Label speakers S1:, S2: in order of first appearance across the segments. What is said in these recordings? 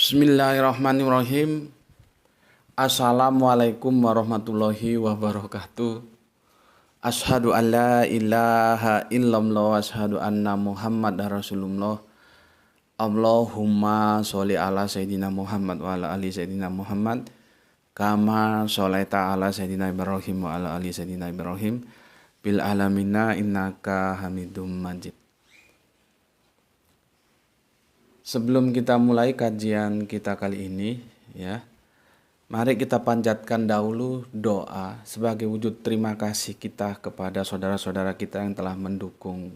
S1: Bismillahirrahmanirrahim. Assalamualaikum warahmatullahi wabarakatuh. Asyhadu an la ilaha illallah wa asyhadu anna Muhammadar Rasulullah. Allahumma sholli ala Sayyidina Muhammad wa ala ali Sayyidina Muhammad kama sholaita ala Sayyidina Ibrahim wa ala ali Sayyidina Ibrahim bil alamina innaka Hamidum Majid. Sebelum kita mulai kajian kita kali ini, ya, mari kita panjatkan dahulu doa sebagai wujud terima kasih kita kepada saudara-saudara kita yang telah mendukung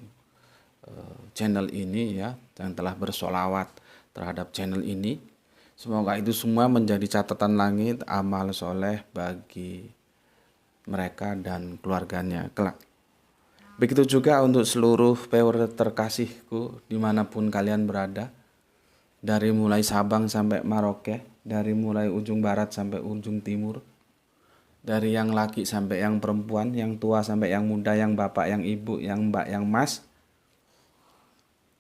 S1: channel ini, ya, yang telah bersolawat terhadap channel ini. Semoga itu semua menjadi catatan langit amal soleh bagi mereka dan keluarganya kelak. Begitu juga untuk seluruh viewer terkasihku dimanapun kalian berada. Dari mulai Sabang sampai Merauke, dari mulai ujung barat sampai ujung timur, dari yang laki sampai yang perempuan, yang tua sampai yang muda, yang bapak, yang ibu, yang mbak, yang mas.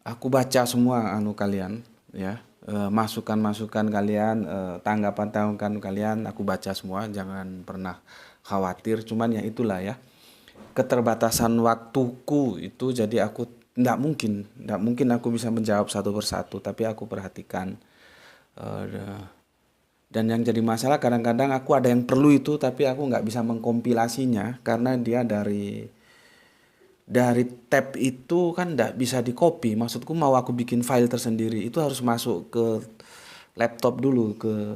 S1: Aku baca semua kalian, ya, masukan-masukan kalian, tanggapan-tanggapan kalian, aku baca semua, jangan pernah khawatir. Cuman ya itulah ya, keterbatasan waktuku itu, jadi aku Nggak mungkin aku bisa menjawab satu persatu, tapi aku perhatikan. Dan yang jadi masalah kadang-kadang aku ada yang perlu itu, tapi aku nggak bisa mengkompilasinya karena dia dari tab itu kan nggak bisa di copy. Maksudku mau aku bikin file tersendiri itu harus masuk ke laptop dulu, ke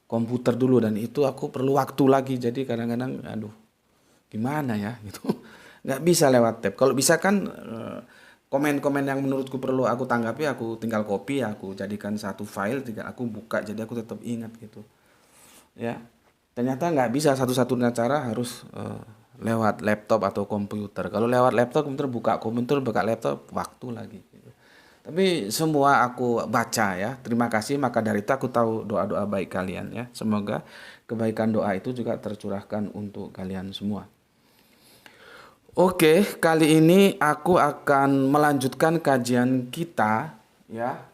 S1: komputer dulu, dan itu aku perlu waktu lagi. Jadi kadang-kadang aduh gimana ya gitu. Nggak bisa lewat tab. Kalau bisa kan komen-komen yang menurutku perlu aku tanggapi, aku tinggal copy, aku jadikan satu file, tinggal aku buka, jadi aku tetap ingat gitu. Ya, ternyata nggak bisa, satu-satunya cara harus lewat laptop atau komputer. Kalau lewat laptop, komputer buka laptop, waktu lagi. Gitu. Tapi semua aku baca ya. Terima kasih. Maka dari itu aku tahu doa-doa baik kalian ya. Semoga kebaikan doa itu juga tercurahkan untuk kalian semua. Oke, kali ini aku akan melanjutkan kajian kita, ya,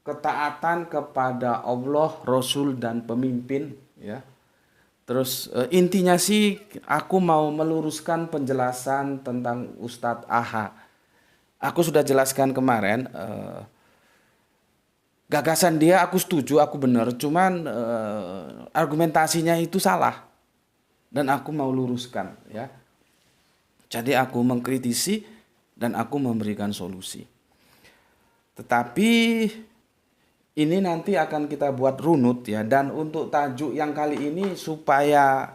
S1: ketaatan kepada Allah, Rasul dan pemimpin, ya. Terus intinya sih aku mau meluruskan penjelasan tentang Ustadz Aha. Aku sudah jelaskan kemarin, gagasan dia aku setuju, aku benar, cuman argumentasinya itu salah dan aku mau luruskan, ya. Jadi aku mengkritisi dan aku memberikan solusi. Tetapi ini nanti akan kita buat runut ya. Dan untuk tajuk yang kali ini supaya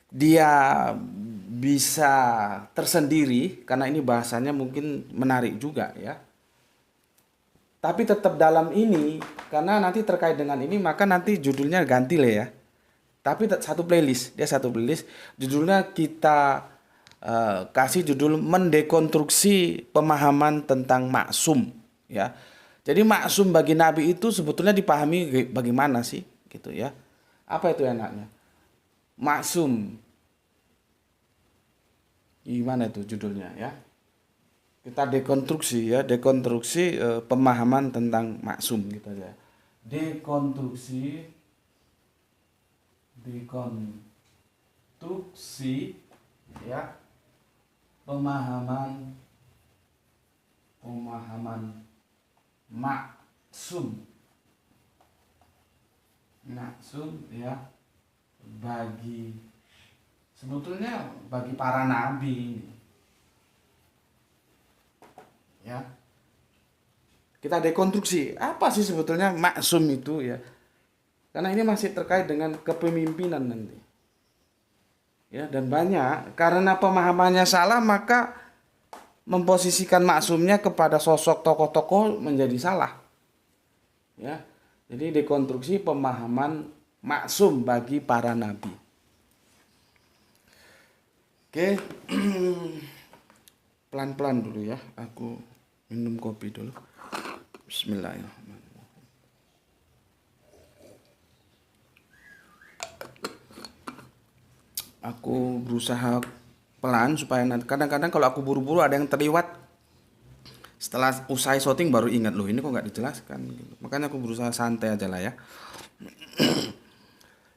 S1: dia bisa tersendiri, karena ini bahasanya mungkin menarik juga ya. Tapi tetap dalam ini, karena nanti terkait dengan ini maka nanti judulnya ganti lah ya. Tapi satu playlist, dia satu playlist. Judulnya kita kasih judul mendekonstruksi pemahaman tentang maksum, ya. Jadi maksum bagi Nabi itu sebetulnya dipahami bagaimana sih, gitu ya? Apa itu enaknya? Maksum, gimana itu judulnya ya? Kita dekonstruksi ya, dekonstruksi pemahaman tentang maksum gitu ya. Dekonstruksi ya. Pemahaman maksum ya, sebetulnya bagi para nabi ya. Kita dekonstruksi apa sih sebetulnya maksum itu ya, karena ini masih terkait dengan kepemimpinan nanti. Ya, dan banyak karena pemahamannya salah maka memposisikan maksumnya kepada sosok tokoh-tokoh menjadi salah. Ya. Jadi dekonstruksi pemahaman maksum bagi para nabi. Oke. Pelan-pelan dulu ya. Aku minum kopi dulu. Bismillahirrahmanirrahim. Aku berusaha pelan supaya nanti, kadang-kadang kalau aku buru-buru ada yang terliwat, Setelah usai syuting baru ingat, loh ini kok nggak dijelaskan gitu. Makanya aku berusaha santai aja lah ya.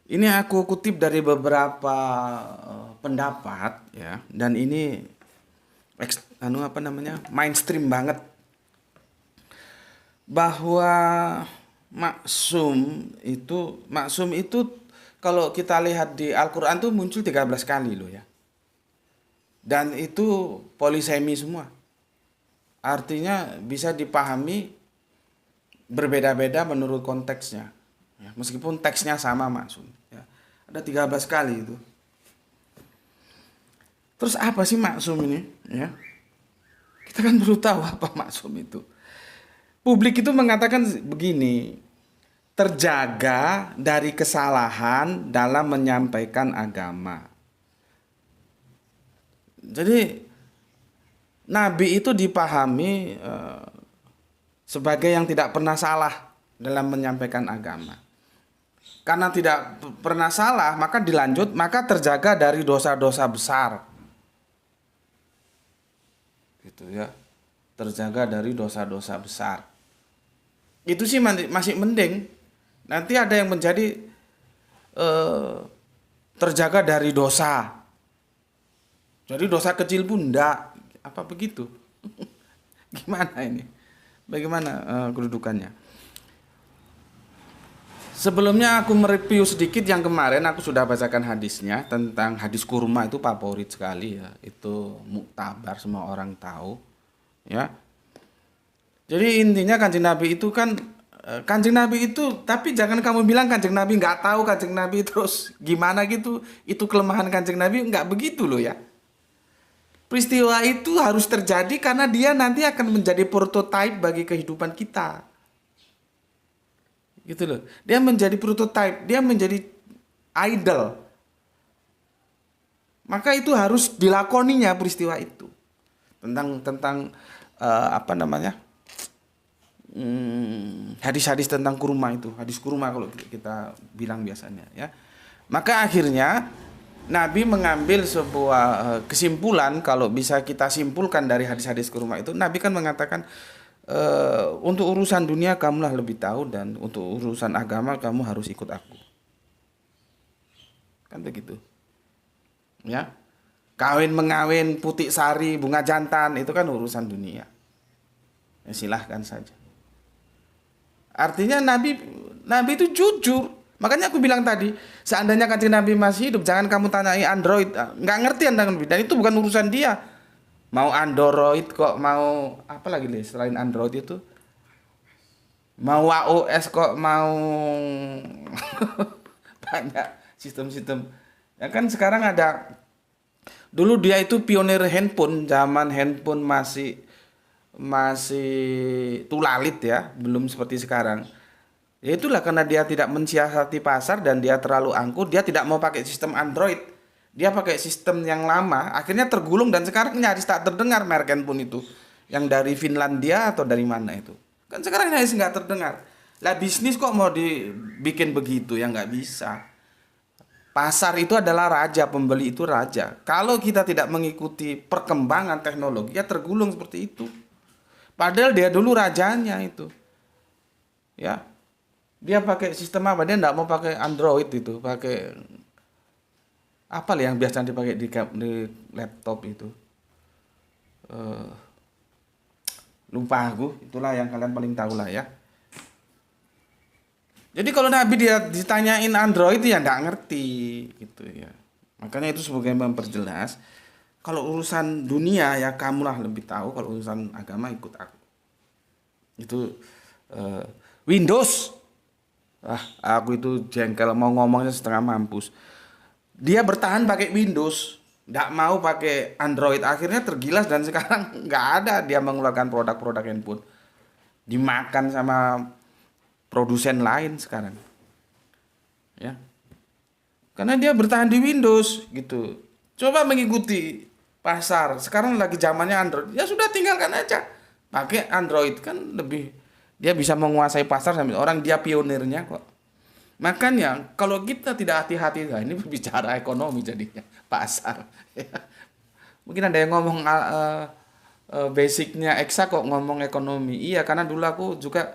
S1: Ini aku kutip dari beberapa pendapat ya, dan ini mainstream banget, bahwa maksum itu kalau kita lihat di Al-Qur'an tuh muncul 13 kali loh ya. Dan itu polisemi semua. Artinya bisa dipahami berbeda-beda menurut konteksnya. Ya, meskipun teksnya sama maksum. Ya. Ada 13 kali itu. Terus apa sih maksum ini? Ya. Kita kan perlu tahu apa maksum itu. Publik itu mengatakan begini, terjaga dari kesalahan dalam menyampaikan agama. Jadi Nabi itu dipahami sebagai yang tidak pernah salah dalam menyampaikan agama. Karena tidak pernah salah, maka terjaga dari dosa-dosa besar. Gitu ya. Terjaga dari dosa-dosa besar. Itu sih masih mending. Nanti ada yang menjadi terjaga dari dosa. Jadi dosa kecil pun enggak. Apa begitu? Gimana ini? Bagaimana kedudukannya? Sebelumnya aku mereview sedikit yang kemarin aku sudah bacakan hadisnya, tentang hadis kurma. Itu favorit sekali ya. Itu muktabar, semua orang tahu. Ya. Jadi intinya Kanjeng Nabi itu kan Kanjeng Nabi itu, tapi jangan kamu bilang Kanjeng Nabi nggak tahu Kanjeng Nabi terus gimana gitu. Itu kelemahan Kanjeng Nabi, nggak begitu loh ya. Peristiwa itu harus terjadi karena dia nanti akan menjadi prototipe bagi kehidupan kita. Gitu loh. Dia menjadi prototipe, dia menjadi idol. Maka itu harus dilakoninya peristiwa itu. Tentang hadis-hadis tentang kurma itu, hadis kurma kalau kita bilang biasanya ya. Maka akhirnya Nabi mengambil sebuah kesimpulan, kalau bisa kita simpulkan dari hadis-hadis kurma itu. Nabi kan mengatakan, untuk urusan dunia kamulah lebih tahu, dan untuk urusan agama kamu harus ikut aku. Kan begitu. Ya. Kawin mengawin, putik sari, bunga jantan, itu kan urusan dunia. Ya, silahkan saja. Artinya Nabi itu jujur. Makanya aku bilang tadi, seandainya Kanjeng Nabi masih hidup, jangan kamu tanyai Android. Nggak ngerti Anda, dan itu bukan urusan dia. Mau Android kok, mau apa lagi nih selain Android itu? Mau iOS kok, mau banyak sistem-sistem. Ya kan sekarang ada. Dulu dia itu pionir handphone, zaman handphone masih tulalit ya, belum seperti sekarang. Ya itulah, karena dia tidak mensiasati pasar dan dia terlalu angkuh, dia tidak mau pakai sistem Android. Dia pakai sistem yang lama, akhirnya tergulung dan sekarang nyaris tak terdengar merek handphone itu. Yang dari Finlandia atau dari mana itu. Kan sekarang nyaris nggak terdengar. Lah bisnis kok mau dibikin begitu, ya nggak bisa. Pasar itu adalah raja, pembeli itu raja. Kalau kita tidak mengikuti perkembangan teknologi, ya tergulung seperti itu. Padahal dia dulu rajanya itu. Ya. Dia pakai sistem apa? Dia enggak mau pakai Android itu, pakai apa yang biasa dipakai di laptop itu. Lupa aku, itulah yang kalian paling tahu lah ya. Jadi kalau Nabi dia ditanyain Android ya enggak ngerti gitu ya. Makanya itu sebagai memperjelas, kalau urusan dunia ya kamulah lebih tahu, kalau urusan agama ikut aku. Itu Windows. Aku itu jengkel, mau ngomongnya setengah mampus. Dia bertahan pakai Windows, nggak mau pakai Android. Akhirnya tergilas dan sekarang nggak ada dia mengeluarkan produk-produk handphone. Dimakan sama produsen lain sekarang. Ya. Karena dia bertahan di Windows gitu. Coba mengikuti pasar. Sekarang lagi zamannya Android. Ya sudah, tinggalkan aja. Pakai Android kan lebih, dia bisa menguasai pasar sambil orang, dia pionirnya kok. Makanya kalau kita tidak hati-hati, nah ini berbicara ekonomi jadinya, pasar. Mungkin ada yang ngomong basicnya eksak kok ngomong ekonomi. Iya, karena dulu aku juga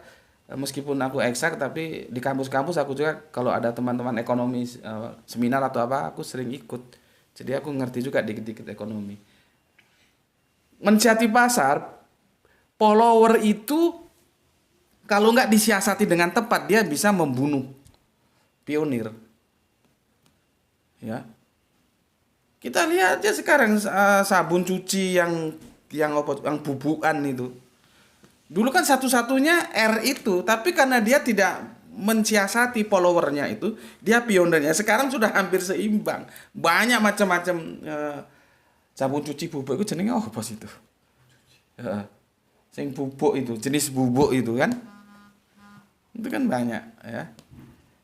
S1: meskipun aku eksak tapi di kampus-kampus aku juga kalau ada teman-teman ekonomi seminar atau apa aku sering ikut. Jadi aku ngerti juga dikit-dikit ekonomi. Mensiasati pasar, follower itu kalau nggak disiasati dengan tepat dia bisa membunuh pionir. Ya, kita lihat aja sekarang sabun cuci yang bubukan itu. Dulu kan satu-satunya R itu, tapi karena dia tidak mensiasati followernya itu, dia pionirnya. Sekarang sudah hampir seimbang. Banyak macam-macam sabun cuci bubuk itu jenenge apa sih itu? Heeh. Sing bubuk itu, jenis bubuk itu kan. Itu kan banyak ya.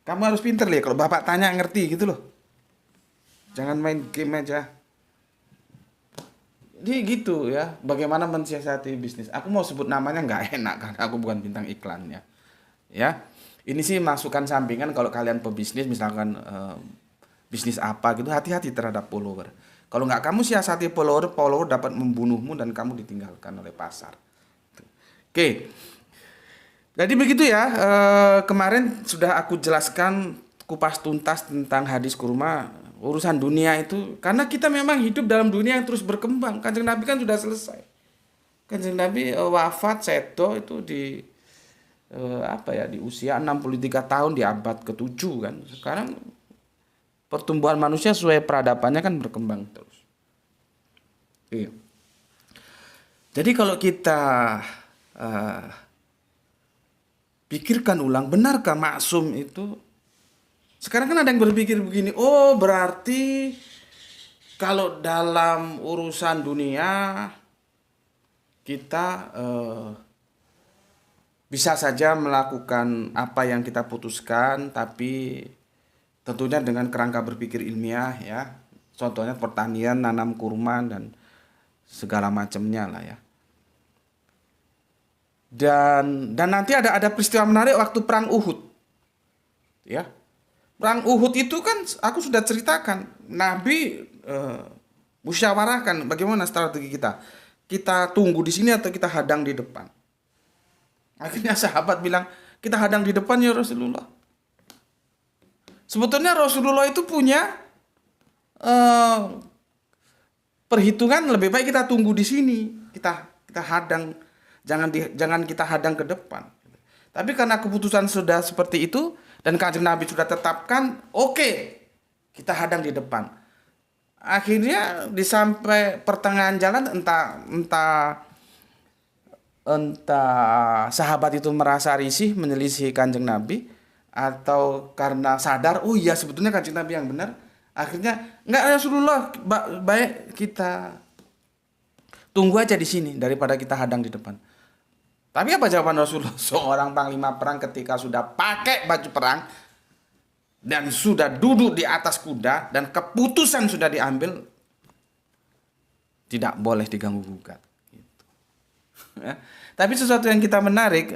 S1: Kamu harus pinter ya kalau bapak tanya ngerti gitu loh. Jangan main game aja. Jadi gitu ya, bagaimana mensiasati bisnis. Aku mau sebut namanya nggak enak karena aku bukan bintang iklannya. Ya, ini sih masukan sampingan kalau kalian pebisnis, misalkan bisnis apa gitu, hati-hati terhadap follower. Kalau nggak kamu siasati follower, follower dapat membunuhmu dan kamu ditinggalkan oleh pasar. Oke, jadi begitu ya. Kemarin sudah aku jelaskan kupas tuntas tentang hadis kurma, urusan dunia itu. Karena kita memang hidup dalam dunia yang terus berkembang. Kanjeng Nabi kan sudah selesai. Kanjeng Nabi wafat sedo itu di di usia 63 tahun di abad ke-7 kan. Sekarang pertumbuhan manusia sesuai peradabannya kan berkembang terus. Iya. Jadi kalau kita pikirkan ulang, benarkah maksum itu? Sekarang kan ada yang berpikir begini, oh berarti kalau dalam urusan dunia kita bisa saja melakukan apa yang kita putuskan, tapi tentunya dengan kerangka berpikir ilmiah ya. Contohnya pertanian, nanam kurma dan segala macamnya lah ya. Dan nanti ada peristiwa menarik waktu perang Uhud. Ya. Perang Uhud itu kan aku sudah ceritakan, Nabi musyawarahkan bagaimana strategi kita. Kita tunggu di sini atau kita hadang di depan. Akhirnya sahabat bilang, kita hadang di depan ya Rasulullah. Sebetulnya Rasulullah itu punya perhitungan lebih baik kita tunggu di sini, kita hadang, jangan kita hadang ke depan. Tapi karena keputusan sudah seperti itu dan Kanjeng Nabi sudah tetapkan, oke, kita hadang di depan. Akhirnya di sampai pertengahan jalan entah sahabat itu merasa risih menyelisih Kanjeng Nabi atau karena sadar, oh iya sebetulnya Kanjeng Nabi yang benar. Akhirnya enggak, Rasulullah, baik kita tunggu aja di sini daripada kita hadang di depan. Tapi apa jawaban Rasulullah? Seorang panglima perang ketika sudah pakai baju perang dan sudah duduk di atas kuda dan keputusan sudah diambil, tidak boleh diganggu gugat. Gitu. Ya. Tapi sesuatu yang kita menarik,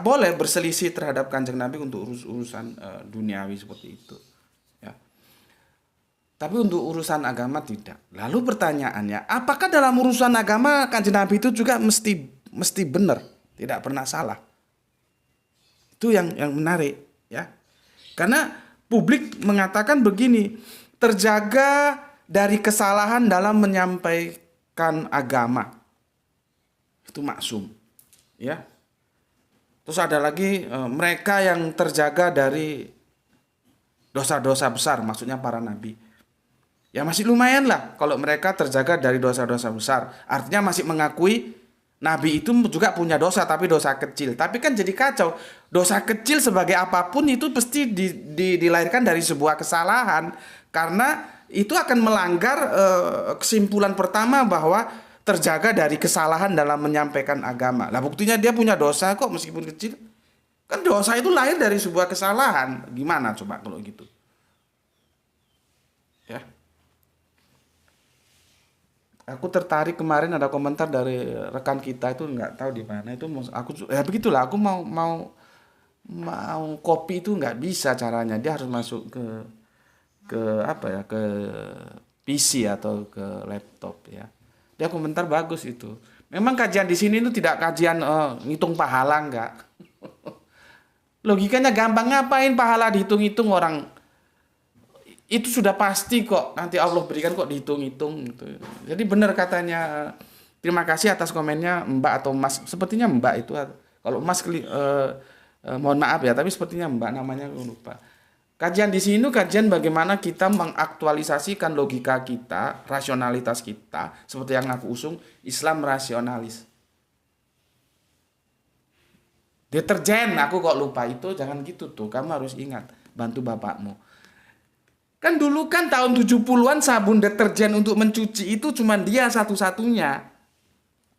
S1: boleh berselisih terhadap Kanjeng Nabi untuk urusan duniawi seperti itu. Ya. Tapi untuk urusan agama tidak. Lalu pertanyaannya, apakah dalam urusan agama Kanjeng Nabi itu juga mesti benar, tidak pernah salah? Itu yang menarik, ya. Karena publik mengatakan begini, terjaga dari kesalahan dalam menyampaikan agama. Itu maksum, ya. Terus ada lagi mereka yang terjaga dari dosa-dosa besar, maksudnya para nabi. Ya masih lumayan lah kalau mereka terjaga dari dosa-dosa besar. Artinya masih mengakui nabi itu juga punya dosa, tapi dosa kecil. Tapi kan jadi kacau. Dosa kecil sebagai apapun itu pasti dilahirkan dari sebuah kesalahan. Karena itu akan melanggar kesimpulan pertama bahwa terjaga dari kesalahan dalam menyampaikan agama. Lah buktinya dia punya dosa kok meskipun kecil. Kan dosa itu lahir dari sebuah kesalahan. Gimana coba kalau gitu? Ya. Aku tertarik kemarin ada komentar dari rekan kita itu nggak tahu di mana itu, aku ya begitulah, aku mau copy itu nggak bisa caranya, dia harus masuk ke PC atau ke laptop ya. Dia komentar bagus itu. Memang kajian di sini itu tidak kajian ngitung pahala, enggak. Logikanya gampang, ngapain pahala dihitung-hitung orang? Itu sudah pasti kok, nanti Allah berikan kok dihitung-hitung gitu. Jadi benar katanya. Terima kasih atas komennya Mbak atau Mas. Sepertinya Mbak itu. Kalau Mas mohon maaf ya, tapi sepertinya Mbak namanya aku lupa. Kajian di sini kajian bagaimana kita mengaktualisasikan logika kita, rasionalitas kita, seperti yang aku usung, Islam rasionalis. Deterjen, aku kok lupa itu, jangan gitu tuh, kamu harus ingat, bantu bapakmu. Kan dulu kan tahun 70-an sabun deterjen untuk mencuci itu cuma dia satu-satunya.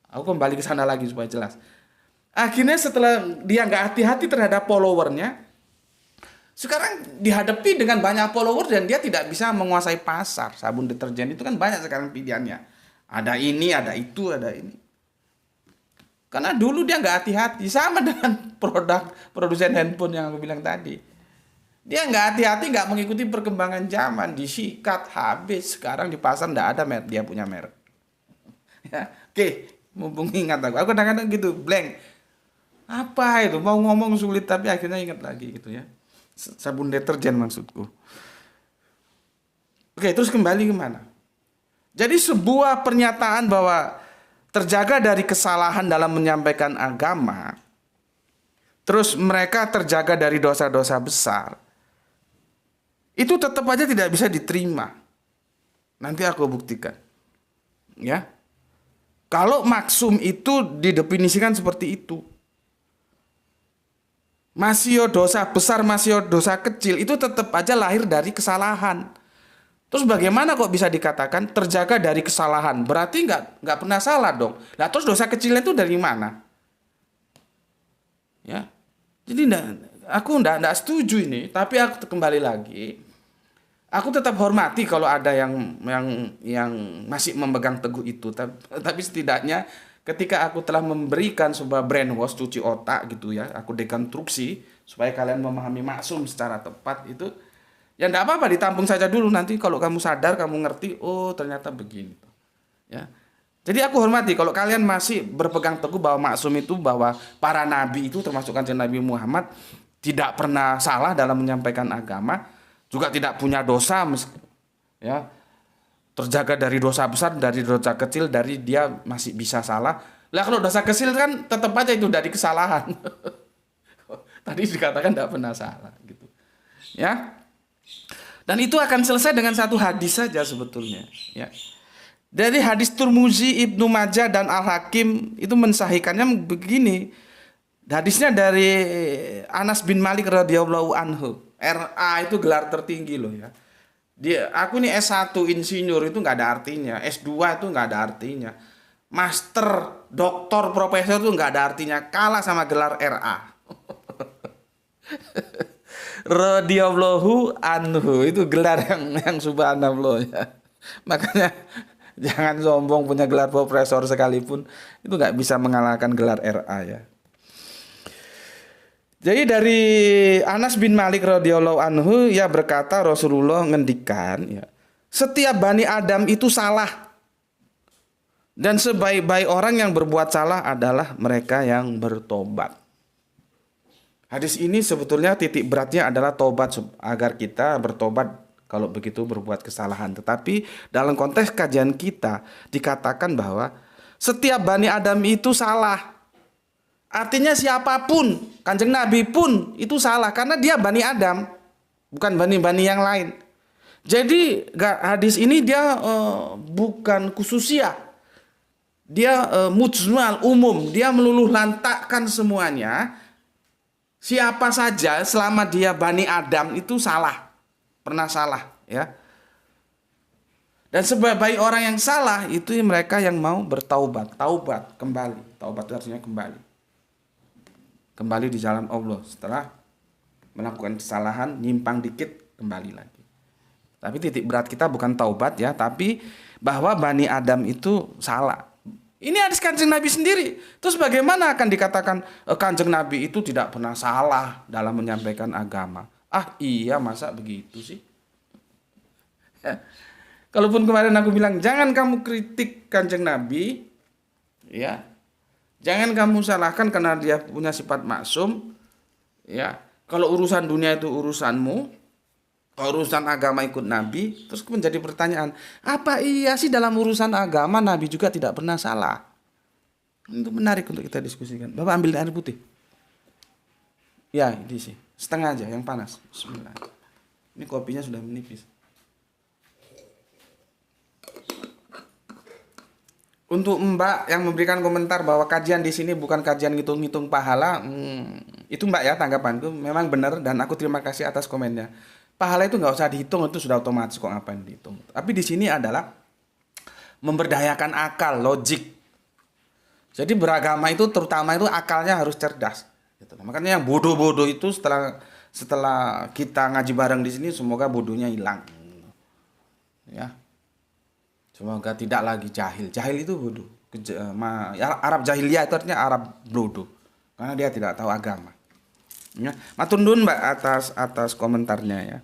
S1: Aku kembali ke sana lagi supaya jelas. Akhirnya setelah dia nggak hati-hati terhadap followernya, sekarang dihadapi dengan banyak follower dan dia tidak bisa menguasai pasar. Sabun deterjen itu kan banyak sekarang pilihannya. Ada ini, ada itu, ada ini. Karena dulu dia nggak hati-hati. Sama dengan produsen handphone yang aku bilang tadi. Dia nggak hati-hati, nggak mengikuti perkembangan zaman. Disikat, habis. Sekarang di pasar nggak ada merek, dia punya merek. Ya, oke, mumpung ingat aku. Aku kadang-kadang gitu, blank. Apa itu? Mau ngomong sulit tapi akhirnya ingat lagi gitu ya. Sabun deterjen maksudku. Oke, terus kembali kemana? Jadi sebuah pernyataan bahwa terjaga dari kesalahan dalam menyampaikan agama, terus mereka terjaga dari dosa-dosa besar, itu tetap aja tidak bisa diterima. Nanti aku buktikan. Ya. Kalau maksum itu didefinisikan seperti itu. Masih dosa besar, masih dosa kecil, itu tetap aja lahir dari kesalahan. Terus bagaimana kok bisa dikatakan terjaga dari kesalahan? Berarti nggak pernah salah dong. Nah terus dosa kecilnya itu dari mana? Ya, jadi aku nggak setuju ini. Tapi aku kembali lagi, aku tetap hormati kalau ada yang masih memegang teguh itu. Tapi setidaknya ketika aku telah memberikan sebuah brainwash, cuci otak gitu ya, aku dekonstruksi supaya kalian memahami maksum secara tepat itu, ya enggak apa-apa ditampung saja dulu, nanti kalau kamu sadar, kamu ngerti, oh ternyata begini. Ya. Jadi aku hormati kalau kalian masih berpegang teguh bahwa maksum itu, bahwa para nabi itu termasuk kanjeng Nabi Muhammad tidak pernah salah dalam menyampaikan agama, juga tidak punya dosa, ya. Terjaga dari dosa besar, dari dosa kecil, dari dia masih bisa salah. Lah kalau dosa kecil kan tetap aja itu dari kesalahan. Tadi dikatakan tidak pernah salah gitu. Ya. Dan itu akan selesai dengan satu hadis saja sebetulnya, ya. Dari hadis Tirmizi, Ibnu Majah dan Al-Hakim itu mensahihkannya begini. Hadisnya dari Anas bin Malik radhiyallahu anhu. RA itu gelar tertinggi loh ya. Aku nih S1 insinyur itu nggak ada artinya, S2 itu nggak ada artinya, master, doktor, profesor itu nggak ada artinya, kalah sama gelar RA. Radhiyallahu anhu itu gelar yang subhanallah ya. Makanya jangan sombong punya gelar profesor sekalipun itu nggak bisa mengalahkan gelar RA ya. Jadi dari Anas bin Malik radhiyallahu anhu ya berkata, Rasulullah ngendikan ya, setiap Bani Adam itu salah. Dan sebaik-baik orang yang berbuat salah adalah mereka yang bertobat. Hadis ini sebetulnya titik beratnya adalah tobat, agar kita bertobat kalau begitu berbuat kesalahan. Tetapi dalam konteks kajian kita dikatakan bahwa setiap Bani Adam itu salah. Artinya siapapun, kanjeng Nabi pun itu salah karena dia Bani Adam, bukan bani-bani yang lain. Jadi hadis ini dia bukan khususiah, dia mujmal, umum, dia meluluh lantakkan semuanya. Siapa saja selama dia Bani Adam itu salah, pernah salah, ya. Dan sebaik orang yang salah itu mereka yang mau bertaubat, taubat kembali, taubat artinya kembali di jalan Allah setelah melakukan kesalahan, nyimpang dikit, kembali lagi. Tapi titik berat kita bukan taubat ya, tapi bahwa Bani Adam itu salah. Ini hadis kanjeng Nabi sendiri. Terus bagaimana akan dikatakan kanjeng Nabi itu tidak pernah salah dalam menyampaikan agama? Ah iya, masa begitu sih? Kalaupun kemarin aku bilang jangan kamu kritik Kanjeng Nabi, ya, jangan kamu salahkan karena dia punya sifat maksum, ya. Kalau urusan dunia itu urusanmu, kalau urusan agama ikut Nabi, terus menjadi pertanyaan, apa iya sih dalam urusan agama Nabi juga tidak pernah salah? Itu menarik untuk kita diskusikan. Bapak ambil air putih. Ya, ini sih. Setengah aja yang panas. Bismillah. Ini kopinya sudah menipis. Untuk Mbak yang memberikan komentar bahwa kajian di sini bukan kajian ngitung-ngitung pahala, itu Mbak ya tanggapanku memang benar dan aku terima kasih atas komennya. Pahala itu nggak usah dihitung, itu sudah otomatis kok, ngapain dihitung. Tapi di sini adalah memberdayakan akal, logik. Jadi beragama itu terutama itu akalnya harus cerdas. Gitu. Makanya yang bodoh-bodoh itu setelah kita ngaji bareng di sini semoga bodohnya hilang. Ya. Semoga tidak lagi jahil. Jahil itu bodoh. Arab jahiliyah itu artinya Arab bodoh. Karena dia tidak tahu agama. Ya. Matur nuwun Mbak atas komentarnya ya.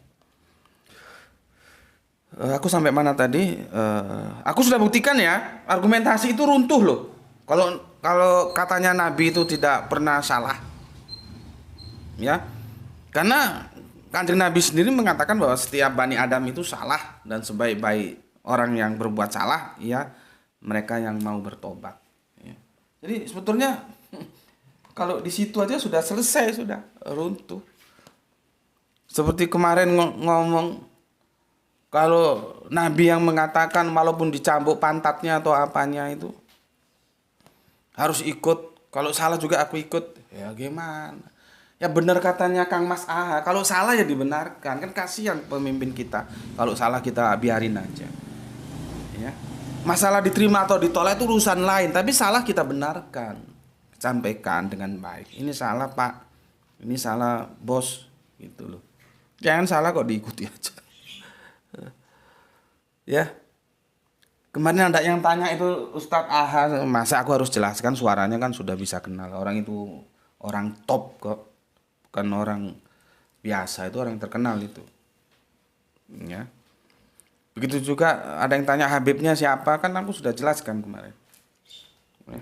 S1: Aku sampai mana tadi? Aku sudah buktikan ya, argumentasi itu runtuh loh. Kalau katanya Nabi itu tidak pernah salah. Ya. Karena Kanjeng Nabi sendiri mengatakan bahwa setiap Bani Adam itu salah dan sebaik-baik orang yang berbuat salah, ya mereka yang mau bertobat. Ya. Jadi sebetulnya kalau di situ aja sudah selesai, sudah runtuh. Seperti kemarin ngomong, kalau Nabi yang mengatakan walaupun dicambuk pantatnya atau apanya itu harus ikut. Kalau salah juga aku ikut. Ya gimana? Ya benar katanya Kang Mas Aha. Kalau salah ya dibenarkan. Kan kasihan pemimpin kita. Kalau salah kita biarin aja. Ya. Masalah diterima atau ditolak itu urusan lain, tapi salah kita benarkan, sampaikan dengan baik. Ini salah Pak, ini salah bos, gitu loh. Jangan salah kok diikuti aja. Ya, kemarin ada yang tanya itu Ustadz Aha, masa aku harus jelaskan, suaranya kan sudah bisa kenal. Orang itu orang top kok, bukan orang biasa, itu orang terkenal itu. Ya. Begitu juga ada yang tanya Habibnya siapa, kan aku sudah jelaskan kemarin. Ya.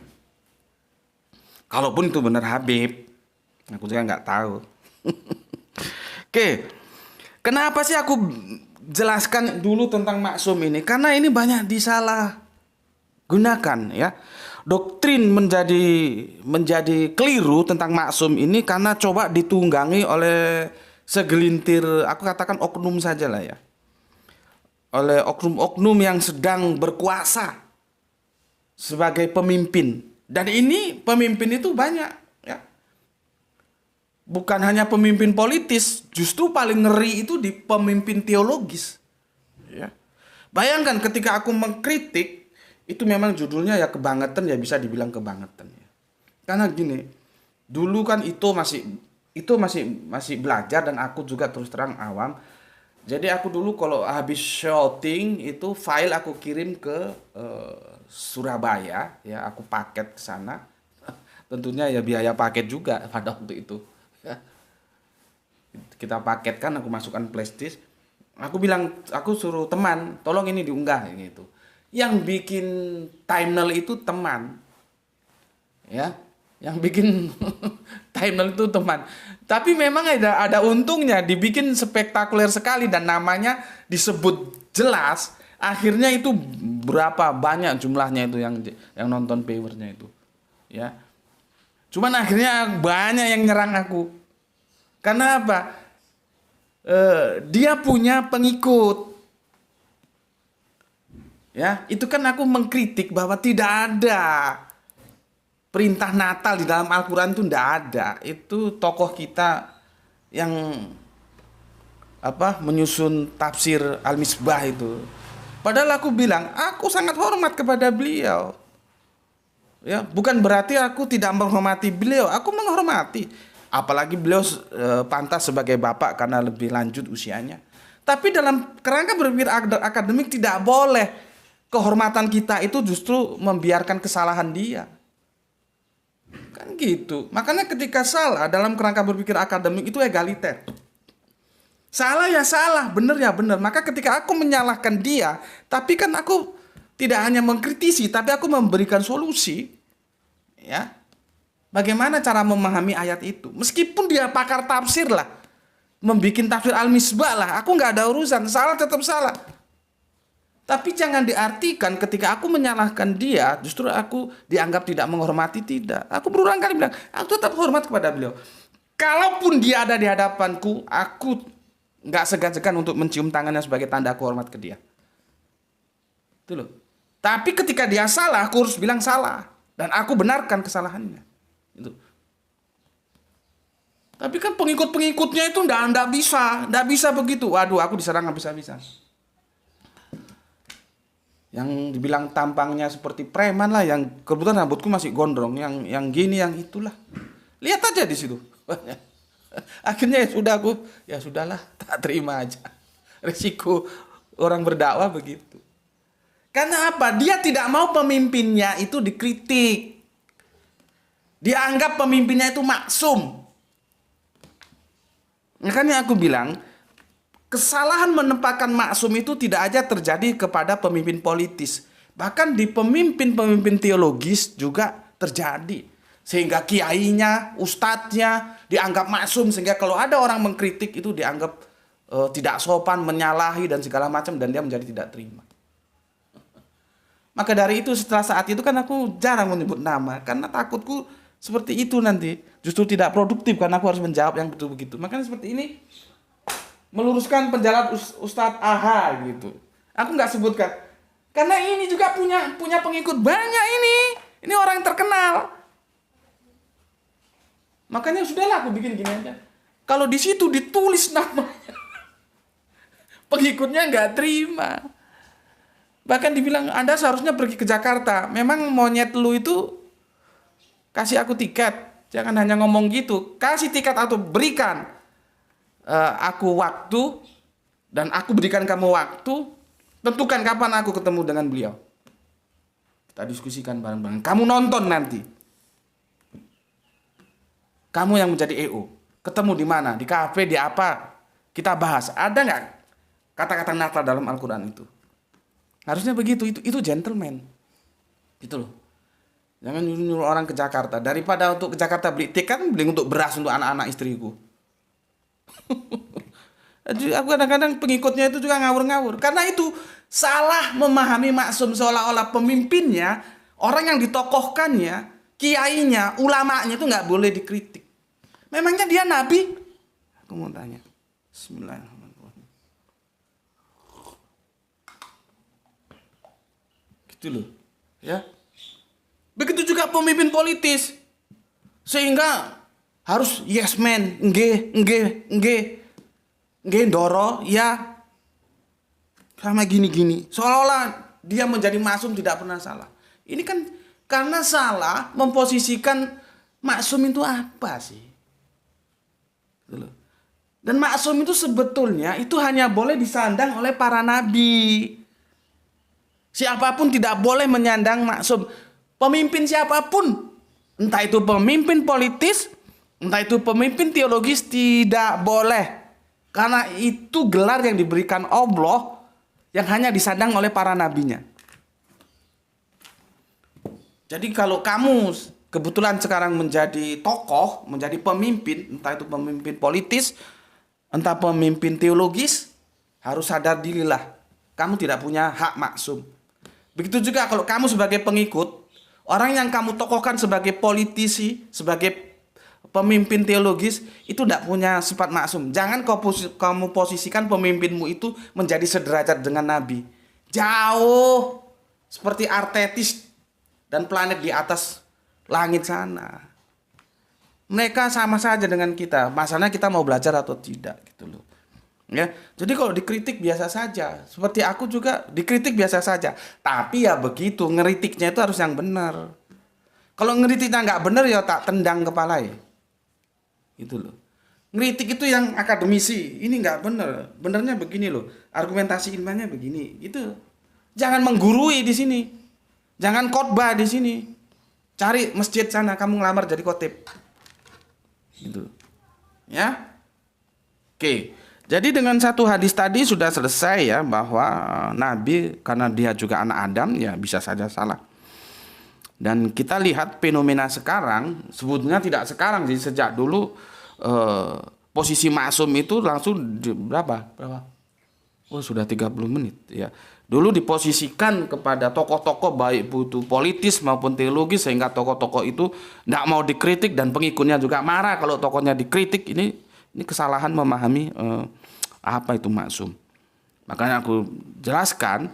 S1: Kalaupun itu benar Habib, aku juga nggak tahu. Oke, kenapa sih aku jelaskan dulu tentang maksum ini? Karena ini banyak disalah gunakan ya. Doktrin menjadi keliru tentang maksum ini karena coba ditunggangi oleh segelintir, aku katakan oknum saja lah ya. Oleh oknum-oknum yang sedang berkuasa sebagai pemimpin. Dan ini pemimpin itu banyak ya. Bukan hanya pemimpin politis, justru paling ngeri itu di pemimpin teologis. Ya. Bayangkan ketika aku mengkritik, itu memang judulnya ya kebangetan, ya bisa dibilang kebangetan ya. Karena gini, dulu kan itu masih belajar dan aku juga terus terang awam. Jadi aku dulu kalau habis shooting itu file aku kirim ke Surabaya ya, aku paket ke sana. Tentunya ya biaya paket juga pada waktu itu. Ya. Kita paketkan, aku masukkan flashdisk. Aku bilang, aku suruh teman, tolong ini diunggah gitu. Yang bikin thumbnail itu teman. Ya. Yang bikin thumbnail itu teman. Tapi memang ada untungnya, dibikin spektakuler sekali dan namanya disebut jelas. Akhirnya itu berapa banyak jumlahnya itu yang nonton viewernya itu. Ya. Cuman akhirnya banyak yang nyerang aku. Karena apa? Dia punya pengikut. Ya, itu kan aku mengkritik bahwa tidak ada perintah Natal di dalam Al-Quran itu tidak ada. Itu tokoh kita yang menyusun tafsir Al-Misbah itu. Padahal aku bilang, aku sangat hormat kepada beliau. Ya, bukan berarti aku tidak menghormati beliau. Aku menghormati. Apalagi beliau pantas sebagai bapak karena lebih lanjut usianya. Tapi dalam kerangka berpikir akademik tidak boleh kehormatan kita itu justru membiarkan kesalahan dia. Kan gitu. Makanya ketika salah dalam kerangka berpikir akademik itu egaliter. Salah ya salah, benar ya benar. Maka ketika aku menyalahkan dia, tapi kan aku tidak hanya mengkritisi, tapi aku memberikan solusi. Ya, bagaimana cara memahami ayat itu? Meskipun dia pakar tafsir lah, membikin tafsir Al-Misbah lah, aku nggak ada urusan. Salah tetap salah. Tapi jangan diartikan ketika aku menyalahkan dia, justru aku dianggap tidak menghormati, tidak. Aku berulang kali bilang, aku tetap hormat kepada beliau. Kalaupun dia ada di hadapanku, aku nggak segan-segan untuk mencium tangannya sebagai tanda aku hormat ke dia. Itu loh. Tapi ketika dia salah, aku harus bilang salah. Dan aku benarkan kesalahannya. Itu. Tapi kan pengikut-pengikutnya itu nggak bisa begitu. Waduh, aku diserang habis-habisan. Yang dibilang tampangnya seperti preman lah, yang kebetulan rambutku masih gondrong, yang gini, yang itulah. Lihat aja di situ. Akhirnya ya sudahlah, tak terima aja. Resiko orang berdakwah begitu. Karena apa? Dia tidak mau pemimpinnya itu dikritik. Dia anggap pemimpinnya itu maksum. Makanya aku bilang, kesalahan menempatkan maksum itu tidak aja terjadi kepada pemimpin politis. Bahkan di pemimpin-pemimpin teologis juga terjadi. Sehingga kiainya, ustadznya dianggap maksum. Sehingga kalau ada orang mengkritik itu dianggap tidak sopan, menyalahi dan segala macam. Dan dia menjadi tidak terima. Maka dari itu setelah saat itu kan aku jarang menyebut nama. Karena takutku seperti itu nanti. Justru tidak produktif karena aku harus menjawab yang betul begitu. Makanya seperti ini. Meluruskan penjalan Ustadz AH gitu. Aku nggak sebutkan. Karena ini juga punya pengikut banyak ini. Ini orang yang terkenal. Makanya sudahlah aku bikin gini aja. Kalau di situ ditulis namanya, pengikutnya nggak terima. Bahkan dibilang Anda seharusnya pergi ke Jakarta. Memang monyet lu itu kasih aku tiket. Jangan hanya ngomong gitu. Kasih tiket atau berikan aku waktu, dan aku berikan kamu waktu, tentukan kapan aku ketemu dengan beliau. Kita diskusikan bareng-bareng. Kamu nonton nanti. Kamu yang menjadi EO. Ketemu di mana? Di kafe, di apa? Kita bahas. Ada nggak kata-kata nakal dalam Al-Quran itu? Harusnya begitu. Itu gentleman. Gitu loh. Jangan nyuruh orang ke Jakarta. Daripada untuk ke Jakarta beli tiket, beli untuk beras untuk anak-anak istriku. Aku kadang-kadang pengikutnya itu juga ngawur-ngawur. Karena itu salah memahami maksum seolah-olah pemimpinnya, orang yang ditokohkannya, kiainya, ulamanya itu nggak boleh dikritik. Memangnya dia nabi? Aku mau tanya. Bismillahirrahmanirrahim. Gitu loh, ya. Begitu juga pemimpin politis, sehingga harus yes man, nggih, ndoro, ya. Sama gini-gini. Seolah-olah dia menjadi maksum tidak pernah salah. Ini kan karena salah memposisikan maksum itu apa sih? Dan maksum itu sebetulnya itu hanya boleh disandang oleh para nabi. Siapapun tidak boleh menyandang maksum. Pemimpin siapapun, entah itu pemimpin politis, entah itu pemimpin teologis, tidak boleh. Karena itu gelar yang diberikan Allah yang hanya disandang oleh para nabinya. Jadi kalau kamu kebetulan sekarang menjadi tokoh, menjadi pemimpin, entah itu pemimpin politis, entah pemimpin teologis, harus sadar dirilah. Kamu tidak punya hak maksum. Begitu juga kalau kamu sebagai pengikut, orang yang kamu tokohkan sebagai politisi, sebagai pemimpin teologis, itu tidak punya sifat maksum. Jangan kamu posisikan pemimpinmu itu menjadi sederajat dengan Nabi. Jauh, seperti Artetis dan planet di atas langit sana. Mereka sama saja dengan kita. Masalahnya kita mau belajar atau tidak, gitu loh. Ya, jadi kalau dikritik biasa saja. Seperti aku juga dikritik biasa saja. Tapi ya begitu, ngeritiknya itu harus yang benar. Kalau ngeritiknya nggak benar ya tak tendang kepala ya. Gitu loh. Ngeritik itu yang akademisi. Ini nggak benar. Benernya begini loh. Argumentasi ilmiahnya begini. Itu. Jangan menggurui di sini. Jangan khotbah di sini. Cari masjid sana kamu ngelamar jadi khotib. Gitu. Ya. Oke. Jadi dengan satu hadis tadi sudah selesai ya, bahwa Nabi karena dia juga anak Adam ya bisa saja salah. Dan kita lihat fenomena sekarang, sebetulnya tidak sekarang sih, sejak dulu posisi maksum itu langsung berapa? Oh sudah 30 menit ya. Dulu diposisikan kepada tokoh-tokoh baik itu politis maupun teologis, sehingga tokoh-tokoh itu tidak mau dikritik dan pengikutnya juga marah kalau tokohnya dikritik. Ini kesalahan memahami apa itu maksum. Makanya aku jelaskan,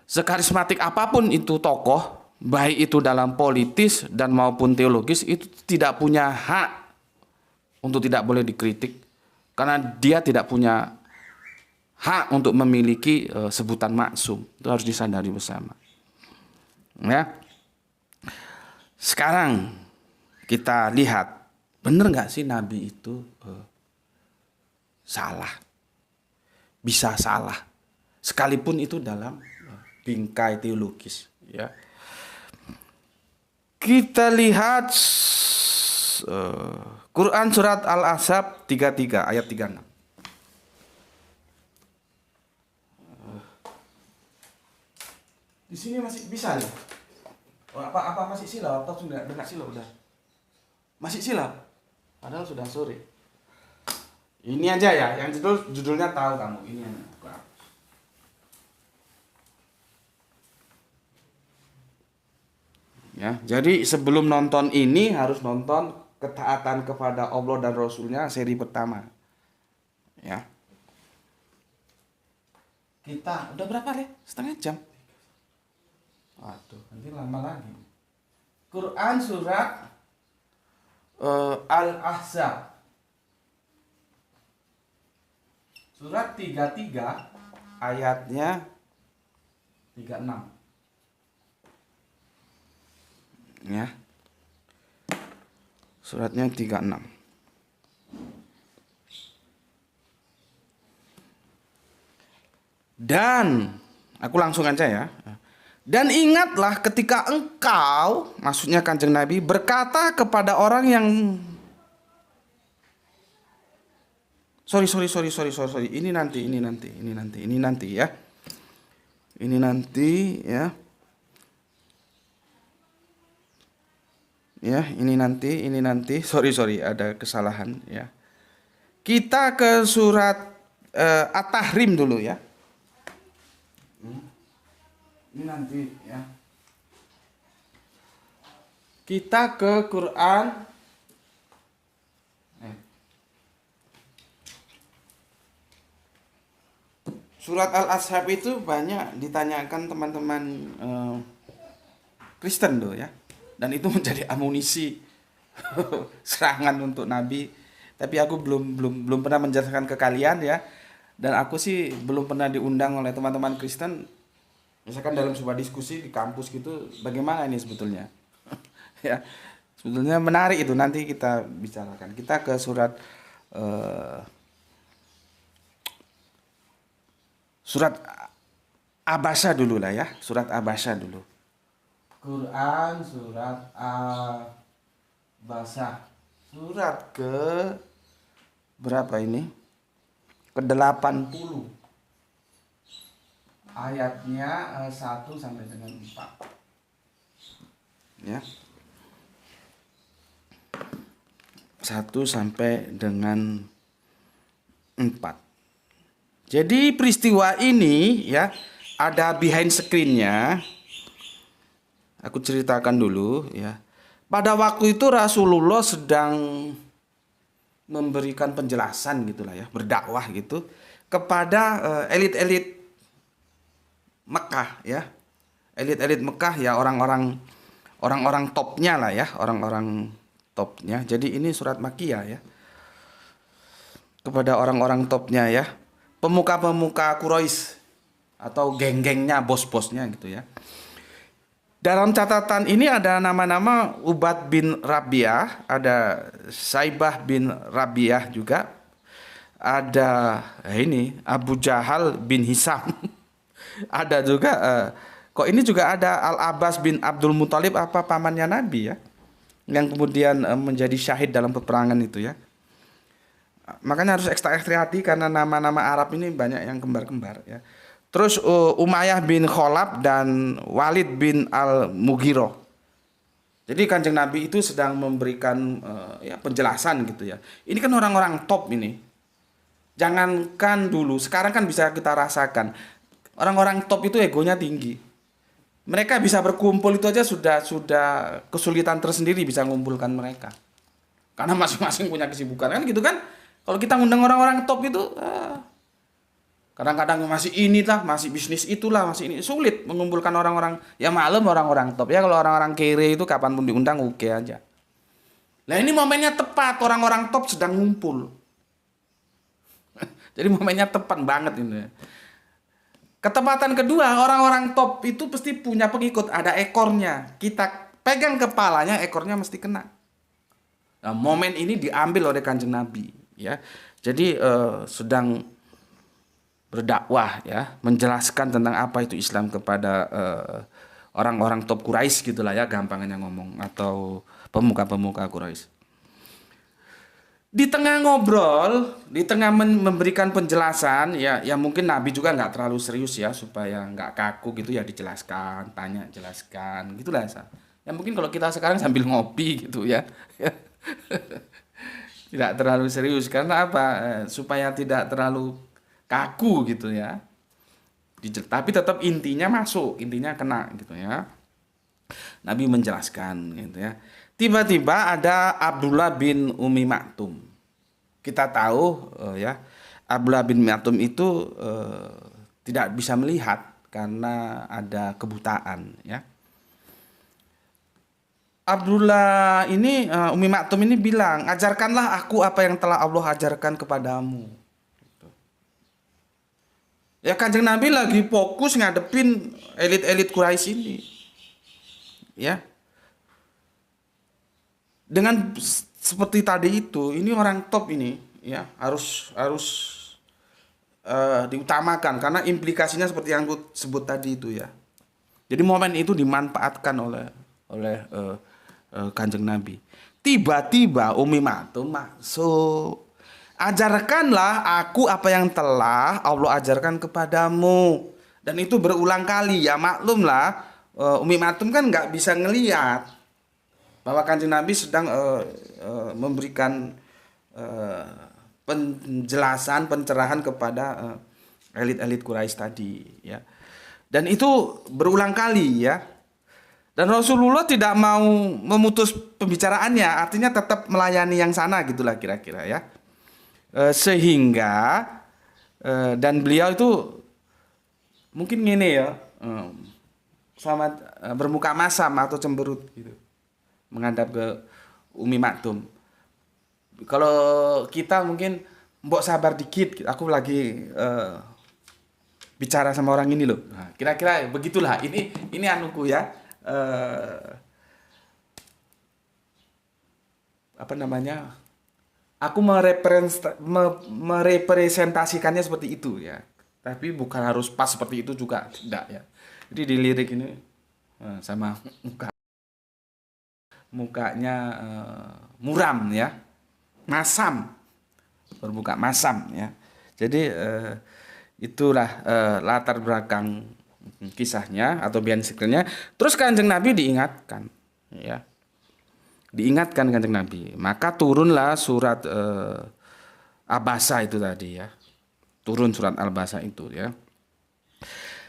S1: sekarismatik apapun itu tokoh, baik itu dalam politis dan maupun teologis, itu tidak punya hak untuk tidak boleh dikritik, karena dia tidak punya hak untuk memiliki sebutan maksum. Itu harus disadari bersama. Ya. Sekarang kita lihat, benar nggak sih Nabi itu salah? Bisa salah, sekalipun itu dalam bingkai teologis. Ya. Kita lihat Quran surat Al-Ahzab 33 ayat 36. Di sini masih bisa ya? Apa masih silau atau sudah enggak silau udah? Masih silau. Padahal sudah sore. Ini aja ya, yang judulnya tahu kamu. Ini aja. Ya, jadi sebelum nonton ini harus nonton ketaatan kepada Allah dan Rasulnya seri pertama. Ya. Kita udah berapa Le? Setengah jam. Waduh, nanti lama lagi. Quran surat Al-Ahzab. Surat 33 ayatnya 36. Ya. Suratnya 36. Dan aku langsung aja ya. Dan ingatlah ketika engkau, maksudnya Kanjeng Nabi, berkata kepada orang yang sorry. Ini nanti ya. Ini nanti ya. Ya, ini nanti. Sorry, ada kesalahan ya. Kita ke surat At-Tahrim dulu ya. Ini nanti ya. Kita ke Quran surat Al-Ahzab itu banyak ditanyakan teman-teman Kristen tuh ya. Dan itu menjadi amunisi serangan untuk Nabi. Tapi aku belum pernah menjelaskan ke kalian ya. Dan aku sih belum pernah diundang oleh teman-teman Kristen. Misalkan dalam sebuah diskusi di kampus gitu, bagaimana ini sebetulnya? Ya, sebetulnya menarik itu, nanti kita bicarakan. Kita ke surat Abasa dulu lah ya, surat Abasa dulu. Quran surat Abasa, surat ke berapa ini? Ke-80. Ayatnya 1 sampai dengan 4. Ya. 1 sampai dengan 4. Jadi peristiwa ini ya, ada behind screen-nya. Aku ceritakan dulu ya. Pada waktu itu Rasulullah sedang memberikan penjelasan gitulah ya, berdakwah gitu kepada elit-elit Mekah ya. Elit-elit Mekah ya, orang-orang topnya lah ya, orang-orang topnya. Jadi ini surat Makkiyah ya. Kepada orang-orang topnya ya. Pemuka-pemuka Quraisy atau geng-gengnya, bos-bosnya gitu ya. Dalam catatan ini ada nama-nama Ubad bin Rabi'ah, ada Saibah bin Rabi'ah juga. Ada ini Abu Jahal bin Hisam. Ada juga kok ini juga ada Al-Abbas bin Abdul Muthalib, apa pamannya Nabi ya, yang kemudian menjadi syahid dalam peperangan itu ya. Makanya harus ekstra ekstra hati karena nama-nama Arab ini banyak yang kembar-kembar ya. Terus Umayyah bin Khalaf dan Walid bin Al-Mughirah. Jadi Kanjeng Nabi itu sedang memberikan ya penjelasan gitu ya. Ini kan orang-orang top ini. Jangankan dulu, sekarang kan bisa kita rasakan. Orang-orang top itu egonya tinggi. Mereka bisa berkumpul itu aja sudah kesulitan tersendiri bisa mengumpulkan mereka. Karena masing-masing punya kesibukan kan gitu kan. Kalau kita ngundang orang-orang top itu kadang-kadang masih inilah, masih bisnis itulah, masih ini sulit mengumpulkan orang-orang. Ya maklum orang-orang top ya, kalau orang-orang kere itu kapanpun diundang oke aja. Nah ini momennya tepat, orang-orang top sedang ngumpul. Jadi momennya tepat banget ini. Ketepatan kedua, orang-orang top itu pasti punya pengikut, ada ekornya. Kita pegang kepalanya, ekornya mesti kena. Nah, momen ini diambil oleh Kanjeng Nabi, ya. Jadi sedang berdakwah, ya, menjelaskan tentang apa itu Islam kepada orang-orang top Quraisy gitulah ya, gampangnya ngomong, atau pemuka-pemuka Quraisy. Di tengah ngobrol, di tengah memberikan penjelasan, ya mungkin Nabi juga nggak terlalu serius ya supaya nggak kaku gitu ya, dijelaskan, tanya, jelaskan, gitulah ya. Ya mungkin kalau kita sekarang sambil ngopi gitu ya, tidak terlalu serius karena apa? Supaya tidak terlalu kaku gitu ya. Tapi tetap intinya masuk, intinya kena gitu ya. Nabi menjelaskan gitu ya. Tiba-tiba ada Abdullah bin Umi Maktum. Kita tahu ya, Abdullah bin Maktum itu tidak bisa melihat karena ada kebutaan ya. Abdullah ini Umi Maktum ini bilang, "Ajarkanlah aku apa yang telah Allah ajarkan kepadamu." Gitu. Ya Kanjeng Nabi lagi fokus ngadepin elit-elit Quraisy ini. Ya. Dengan seperti tadi itu, ini orang top ini ya harus diutamakan karena implikasinya seperti yang aku sebut tadi itu ya. Jadi momen itu dimanfaatkan oleh Kanjeng Nabi. Tiba-tiba Umi Maktum masuk. Ajarkanlah aku apa yang telah Allah ajarkan kepadamu. Dan itu berulang kali ya, maklumlah Umi Maktum kan nggak bisa ngelihat bahwa Kanjeng Nabi sedang memberikan penjelasan, pencerahan kepada elit-elit Quraisy tadi ya. Dan itu berulang kali ya. Dan Rasulullah tidak mau memutus pembicaraannya, artinya tetap melayani yang sana gitulah kira-kira ya. Sehingga dan beliau itu mungkin gini ya, selamat bermuka masam atau cemberut gitu. Menghadap ke Umi Maktum. Kalau kita mungkin mbok sabar dikit, aku lagi bicara sama orang ini loh. Nah, kira-kira begitulah. Ini anuku ya. Apa namanya? Aku merepresentasikannya seperti itu ya. Tapi bukan harus pas seperti itu juga tidak ya. Jadi di lirik ini sama mukanya muram ya, masam, bermuka masam ya. Jadi itulah latar belakang kisahnya atau biansiklnya. Terus Kanjeng Nabi diingatkan ya, diingatkan Kanjeng Nabi, maka turunlah surat Abasa itu tadi ya, turun surat Al-Basa itu ya.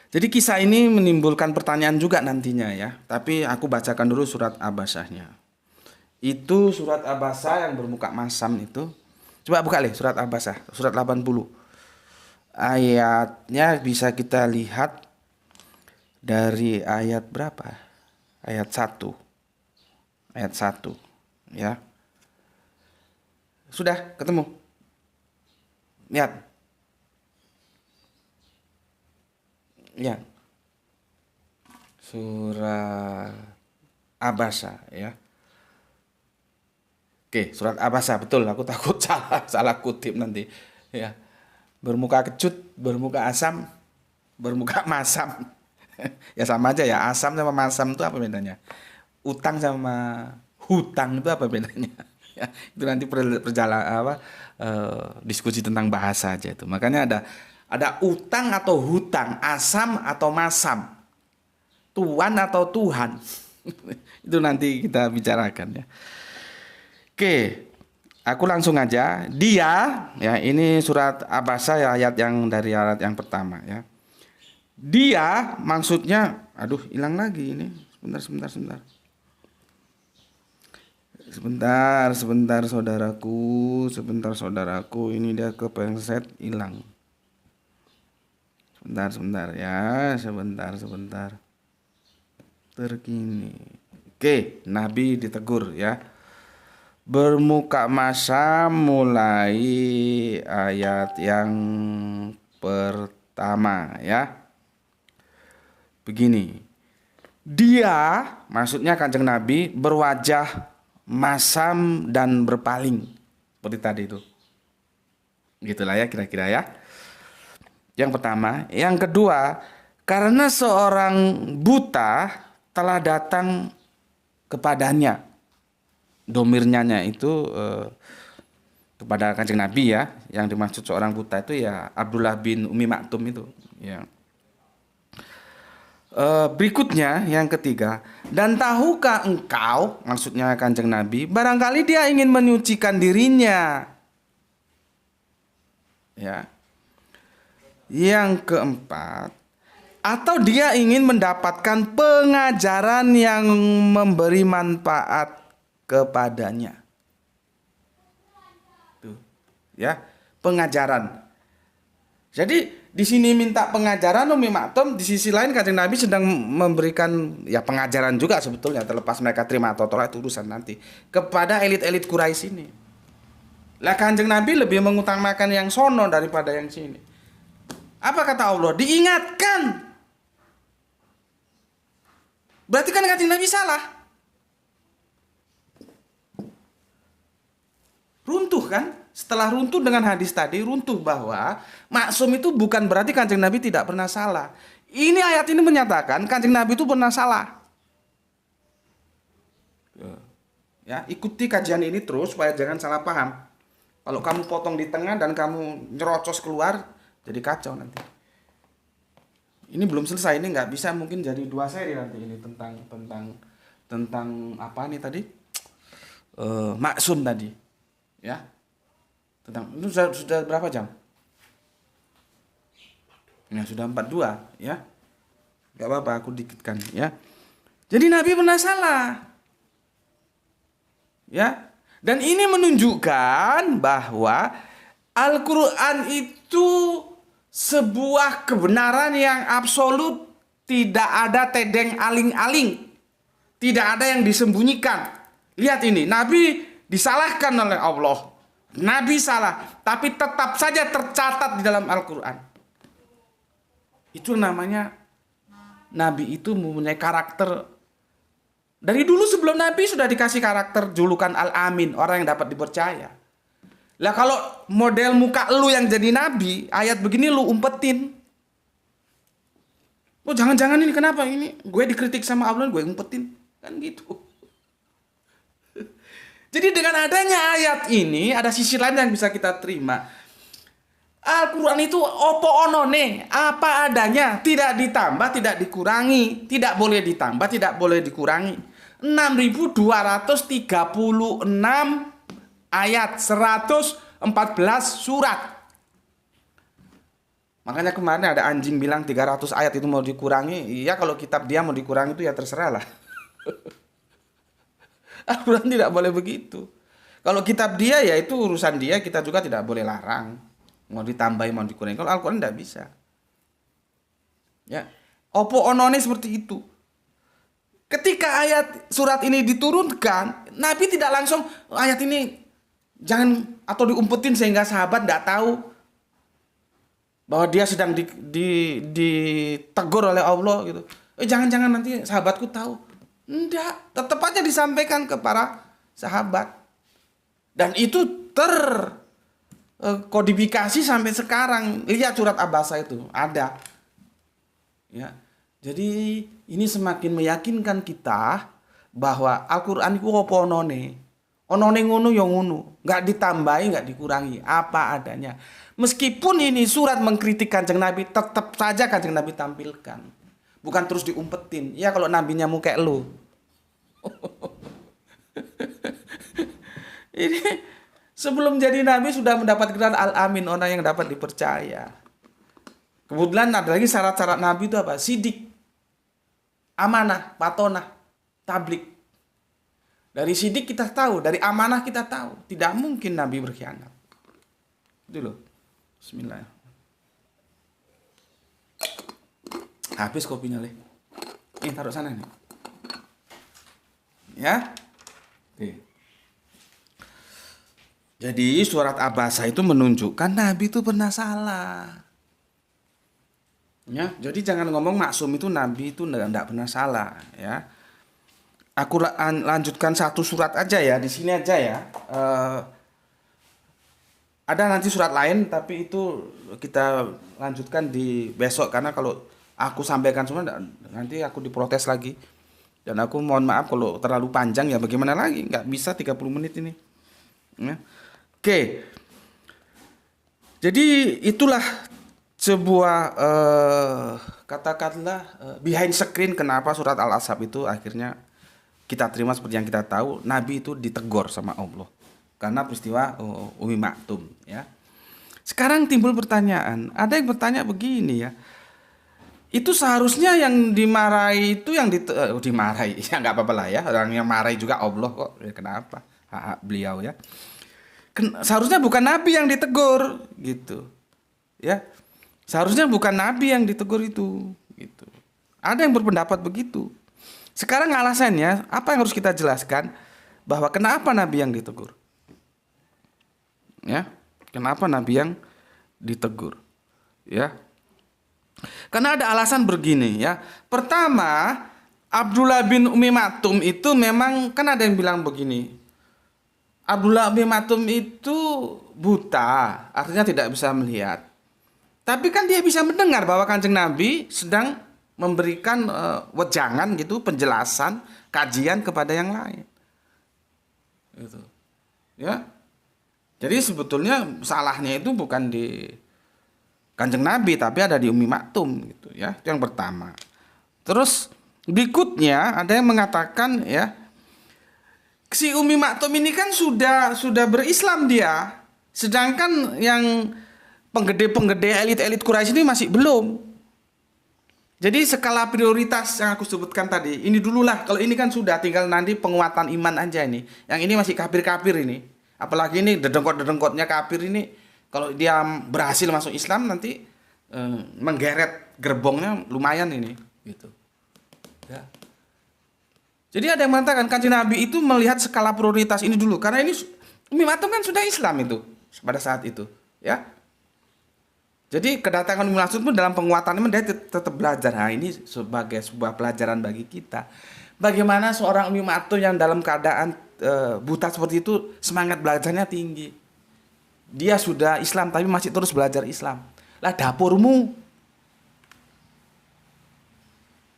S1: Jadi kisah ini menimbulkan pertanyaan juga nantinya ya. Tapi aku bacakan dulu surat Abasahnya. Itu surat Abasa yang bermuka masam itu. Coba buka deh surat Abasa, surat 80. Ayatnya bisa kita lihat dari ayat berapa? Ayat 1. Ayat 1 ya. Sudah ketemu? Lihat. Ya, surat Abasa ya. Oke, surat Abasa betul. Aku takut salah kutip nanti. Ya, bermuka kecut, bermuka asam, bermuka masam. Ya sama aja ya. Asam sama masam itu apa bedanya? Utang sama hutang itu apa bedanya? Ya, itu nanti perjalanan apa diskusi tentang bahasa aja itu. Makanya ada utang atau hutang, asam atau masam, tuan atau Tuhan. Itu nanti kita bicarakan ya. Oke, aku langsung aja. Dia, ya ini surat Abasa ya ayat yang pertama ya. Dia maksudnya, aduh hilang lagi ini. Sebentar. Sebentar saudaraku, ini dia kepengset hilang. Sebentar ya, sebentar. Terkini. Oke, Nabi ditegur ya. Bermuka masam mulai ayat yang pertama ya. Begini. Dia, maksudnya Kanjeng Nabi berwajah masam dan berpaling seperti tadi itu. Gitulah ya kira-kira ya. Yang pertama, yang kedua, karena seorang buta telah datang kepadanya. Domirnya itu kepada Kanjeng Nabi ya. Yang dimaksud seorang buta itu ya Abdullah bin Umi Maktum itu ya. Berikutnya yang ketiga, dan tahukah engkau, maksudnya Kanjeng Nabi, barangkali dia ingin menyucikan dirinya ya. Yang keempat, atau dia ingin mendapatkan pengajaran yang memberi manfaat kepadanya. Tuh, ya, pengajaran. Jadi di sini minta pengajaran Umi Maktum, di sisi lain Kanjeng Nabi sedang memberikan ya pengajaran juga sebetulnya, terlepas mereka terima atau tolak itu urusan nanti, kepada elit-elit Quraisy ini. Lah Kanjeng Nabi lebih mengutamakan yang sono daripada yang sini. Apa kata Allah? Diingatkan. Berarti kan Kanjeng Nabi salah. Runtuh kan? Setelah runtuh dengan hadis tadi, runtuh bahwa maksum itu bukan berarti Kanjeng Nabi tidak pernah salah. Ini ayat ini menyatakan Kanjeng Nabi itu pernah salah. Ya, ikuti kajian ini terus supaya jangan salah paham. Kalau kamu potong di tengah dan kamu nyerocos keluar, jadi kacau nanti. Ini belum selesai, ini nggak bisa mungkin jadi 2 seri nanti ini tentang apa nih tadi? Maksum tadi, ya. Itu sudah berapa jam? Ya sudah 42 ya. Gak apa-apa aku dikitkan ya. Jadi Nabi pernah salah. Ya. Dan ini menunjukkan bahwa Al-Qur'an itu sebuah kebenaran yang absolut, tidak ada tedeng aling-aling. Tidak ada yang disembunyikan. Lihat ini, Nabi disalahkan oleh Allah. Nabi salah, tapi tetap saja tercatat di dalam Al-Quran. Itu namanya Nabi itu mempunyai karakter. Dari dulu sebelum Nabi sudah dikasih karakter julukan Al-Amin, orang yang dapat dipercaya. Lah kalau model muka lu yang jadi Nabi, ayat begini lu umpetin. Oh jangan-jangan ini kenapa ini? Gue dikritik sama Allah, gue umpetin. Kan gitu. Jadi dengan adanya ayat ini, ada sisi lain yang bisa kita terima. Al-Quran itu opo onone, apa adanya, tidak ditambah, tidak dikurangi, tidak boleh ditambah, tidak boleh dikurangi. 6.236 ayat, 114 surat. Makanya kemarin ada anjing bilang 300 ayat itu mau dikurangi. Iya kalau kitab dia mau dikurangi itu ya terserah lah. Al-Quran tidak boleh begitu. Kalau kitab dia ya itu urusan dia, kita juga tidak boleh larang. Mau ditambahin, mau dikurangi. Kalau Al-Quran tidak bisa. Ya. Opo onone seperti itu. Ketika ayat surat ini diturunkan, Nabi tidak langsung ayat ini jangan atau diumpetin sehingga sahabat tidak tahu bahwa dia sedang ditegur oleh Allah gitu. Jangan-jangan nanti sahabatku tahu. Enggak, tetap aja disampaikan ke para sahabat. Dan itu terkodifikasi sampai sekarang. Lihat surat Abasa itu, ada. Ya. Jadi ini semakin meyakinkan kita bahwa Al-Qur'an iku apa onone? Ono ning ngono ya ngono, nggak ditambahi, nggak dikurangi, apa adanya. Meskipun ini surat mengkritik Kanjeng Nabi, tetap saja Kanjeng Nabi tampilkan. Bukan terus diumpetin. Ya kalau nabinya mau kayak lu. Ini sebelum jadi nabi sudah mendapat gelar Al-Amin, orang yang dapat dipercaya. Kemudian ada lagi syarat-syarat nabi itu apa? Sidik, amanah, patonah, tablik. Dari sidik kita tahu, dari amanah kita tahu. Tidak mungkin Nabi berkhianat. Itu loh. Bismillah. Habis kopinya, Le. Ini taruh sana nih. Ya. Oke. Jadi surat Abasa itu menunjukkan Nabi itu pernah salah. Ya, jadi jangan ngomong maksum itu Nabi itu enggak pernah salah, ya. Aku lanjutkan satu surat aja ya, di sini aja ya. Ada nanti surat lain, tapi itu kita lanjutkan di besok, karena kalau aku sampaikan semua nanti aku diprotes lagi. Dan aku mohon maaf kalau terlalu panjang, ya bagaimana lagi, nggak bisa 30 menit ini. Ya. Oke. Jadi itulah sebuah katakanlah behind screen kenapa surat Al-Ahzab itu akhirnya kita terima seperti yang kita tahu. Nabi itu ditegur sama Allah karena peristiwa Umi Maktum, ya. Sekarang timbul pertanyaan, ada yang bertanya begini ya, itu seharusnya yang dimarahi itu yang dimarahi, ya nggak apa-apa lah ya, orang yang marahi juga Allah kok, ya kenapa hak beliau ya. Seharusnya bukan Nabi yang ditegur gitu, ya. Seharusnya bukan Nabi yang ditegur itu gitu. Ada yang berpendapat begitu. Sekarang alasannya, apa yang harus kita jelaskan? Bahwa kenapa Nabi yang ditegur? Ya, kenapa Nabi yang ditegur? Ya, karena ada alasan begini ya. Pertama, Abdullah bin Umi Maktum itu memang, kan ada yang bilang begini. Abdullah bin Maktum itu buta, artinya tidak bisa melihat. Tapi kan dia bisa mendengar bahwa Kanjeng Nabi sedang memberikan wejangan gitu, penjelasan, kajian kepada yang lain. Gitu. Ya. Jadi sebetulnya salahnya itu bukan di Kanjeng Nabi, tapi ada di Umi Maktum gitu ya. Itu yang pertama. Terus berikutnya ada yang mengatakan ya, si Umi Maktum ini kan sudah berislam dia. Sedangkan yang penggede-penggede elit-elit Quraisy ini masih belum. Jadi skala prioritas yang aku sebutkan tadi, ini dululah. Kalau ini kan sudah, tinggal nanti penguatan iman aja ini. Yang ini masih kafir-kafir ini. Apalagi ini dedengkot-dedengkotnya kafir ini. Kalau dia berhasil masuk Islam nanti menggeret gerbongnya lumayan ini. Gitu. Ya. Jadi ada yang mengatakan Kanjeng Nabi itu melihat skala prioritas ini dulu. Karena ini Umi Maktum kan sudah Islam itu pada saat itu. Ya. Jadi kedatangan Umi Maktum pun dalam penguatan iman dia tetap belajar. Nah, ini sebagai sebuah pelajaran bagi kita. Bagaimana seorang Umi Maktum yang dalam keadaan buta seperti itu semangat belajarnya tinggi. Dia sudah Islam tapi masih terus belajar Islam. Lah dapurmu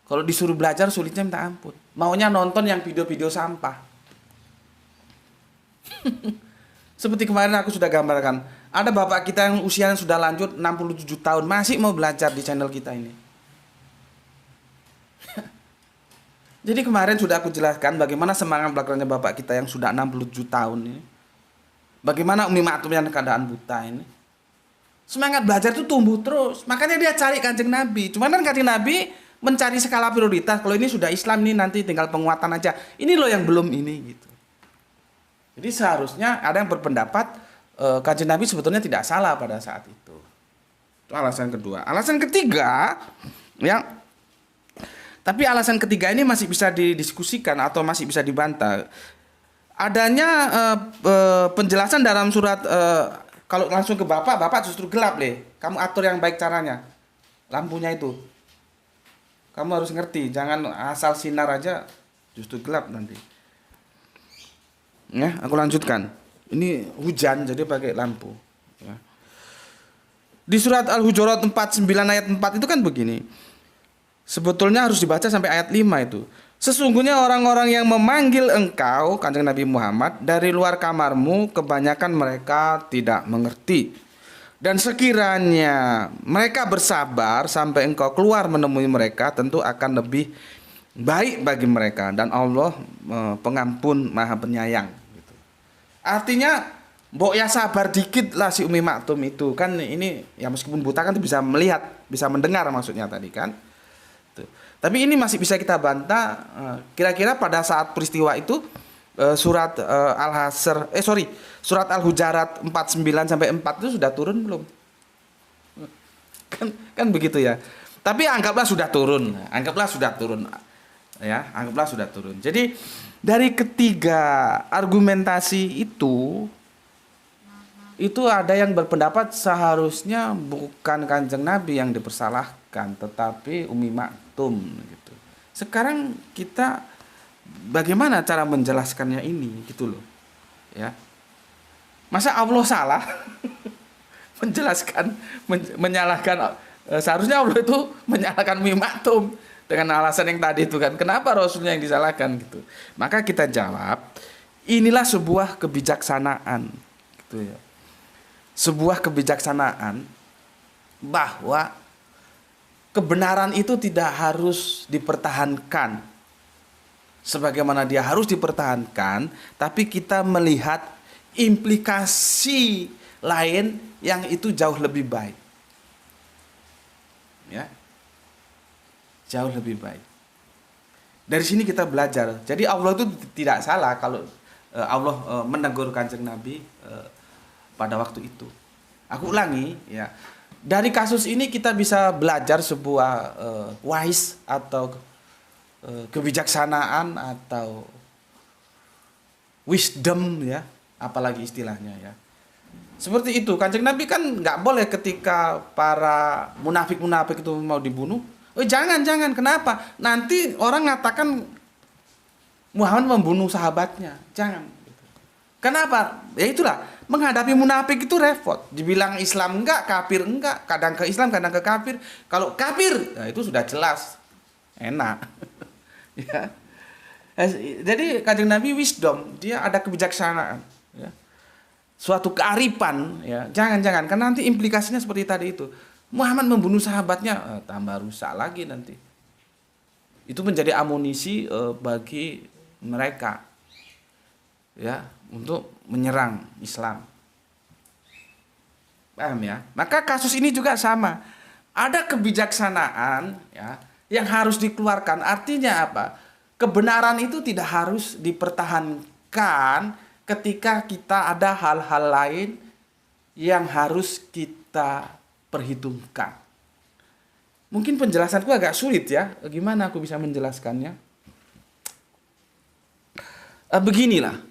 S1: kalau disuruh belajar sulitnya minta ampun. Maunya nonton yang video-video sampah. Seperti kemarin aku sudah gambarkan, ada bapak kita yang usianya sudah lanjut 67 tahun masih mau belajar di channel kita ini. Jadi kemarin sudah aku jelaskan bagaimana semangat belajarnya bapak kita yang sudah 67 tahun ini. Bagaimana Umi Maktum yang keadaan buta ini. Semangat belajar itu tumbuh terus. Makanya dia cari Kanjeng Nabi. Cuman kan Kanjeng Nabi mencari skala prioritas. Kalau ini sudah Islam nih nanti tinggal penguatan aja. Ini loh yang belum ini gitu. Jadi seharusnya ada yang berpendapat Kanjeng Nabi sebetulnya tidak salah pada saat itu. Itu alasan kedua. Alasan ketiga, ya, tapi alasan ketiga ini masih bisa didiskusikan atau masih bisa dibantah. Adanya penjelasan dalam surat, kalau langsung ke bapak justru gelap Le. Kamu atur yang baik caranya. Lampunya itu. Kamu harus ngerti, jangan asal sinar aja justru gelap nanti. Ya, aku lanjutkan. Ini hujan jadi pakai lampu. Ya. Di surat Al-Hujurat 49 ayat 4 itu kan begini. Sebetulnya harus dibaca sampai ayat 5 itu. Sesungguhnya orang-orang yang memanggil engkau, Kanjeng Nabi Muhammad, dari luar kamarmu, kebanyakan mereka tidak mengerti. Dan sekiranya mereka bersabar sampai engkau keluar menemui mereka, tentu akan lebih baik bagi mereka. Dan Allah pengampun maha penyayang. Artinya, mbok ya sabar dikit lah si Umi Maktum itu. Kan ini ya meskipun buta kan bisa melihat, bisa mendengar maksudnya tadi kan. Tuh. Tapi ini masih bisa kita bantah. Kira-kira pada saat peristiwa itu surat surat Al-Hujarat 49 sampai 4 itu sudah turun belum? Kan begitu ya. Tapi anggaplah sudah turun. Anggaplah sudah turun. Jadi dari ketiga argumentasi itu ada yang berpendapat seharusnya bukan Kanjeng Nabi yang dipersalahkan, tetapi Umi Maktum gitu. Sekarang kita bagaimana cara menjelaskannya ini gitu loh. Ya. Masa Allah salah menyalahkan seharusnya Allah itu menyalahkan Umi Maktum dengan alasan yang tadi itu kan. Kenapa Rasulnya yang disalahkan gitu. Maka kita jawab, inilah sebuah kebijaksanaan gitu ya. Sebuah kebijaksanaan bahwa kebenaran itu tidak harus dipertahankan sebagaimana dia harus dipertahankan, tapi kita melihat implikasi lain yang itu jauh lebih baik. Ya. Jauh lebih baik. Dari sini kita belajar. Jadi Allah itu tidak salah kalau Allah menegur Kanjeng Nabi pada waktu itu. Aku ulangi ya. Dari kasus ini kita bisa belajar sebuah wise atau kebijaksanaan atau wisdom ya, apalagi istilahnya ya. Seperti itu. Kanjeng Nabi kan nggak boleh ketika para munafik-munafik itu mau dibunuh. Jangan. Kenapa? Nanti orang ngatakan Muhammad membunuh sahabatnya. Jangan. Kenapa? Ya itulah, menghadapi munafik itu repot. Dibilang Islam enggak, kafir enggak, kadang ke Islam, kadang ke kafir. Kalau kafir, nah itu sudah jelas. Enak. Ya. Jadi Kanjeng Nabi wisdom, dia ada kebijaksanaan, ya. Suatu kearifan, ya. Jangan, karena nanti implikasinya seperti tadi itu. Muhammad membunuh sahabatnya, tambah rusak lagi nanti. Itu menjadi amunisi bagi mereka. Ya, untuk menyerang Islam. Paham ya? Maka kasus ini juga sama. Ada kebijaksanaan ya yang harus dikeluarkan. Artinya apa? Kebenaran itu tidak harus dipertahankan ketika kita ada hal-hal lain yang harus kita perhitungkan. Mungkin penjelasanku agak sulit ya. Gimana aku bisa menjelaskannya? Beginilah.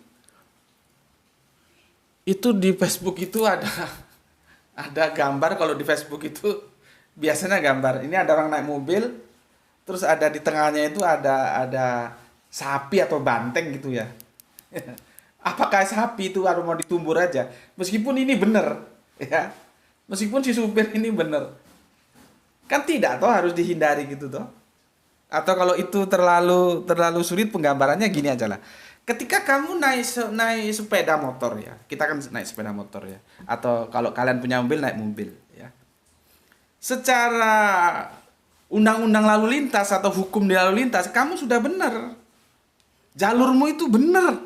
S1: Itu di Facebook itu ada gambar. Kalau di Facebook itu biasanya gambar ini ada orang naik mobil, terus ada di tengahnya itu ada sapi atau banteng gitu ya. Apakah sapi itu harus mau ditumbur aja? Meskipun ini benar ya. Meskipun si supir ini benar. Kan tidak toh, harus dihindari gitu toh. Atau kalau itu terlalu sulit penggambarannya gini aja lah. Ketika kamu naik sepeda motor ya, kita kan naik sepeda motor ya, atau kalau kalian punya mobil naik mobil ya. Secara undang-undang lalu lintas atau hukum di lalu lintas, kamu sudah benar. Jalurmu itu benar,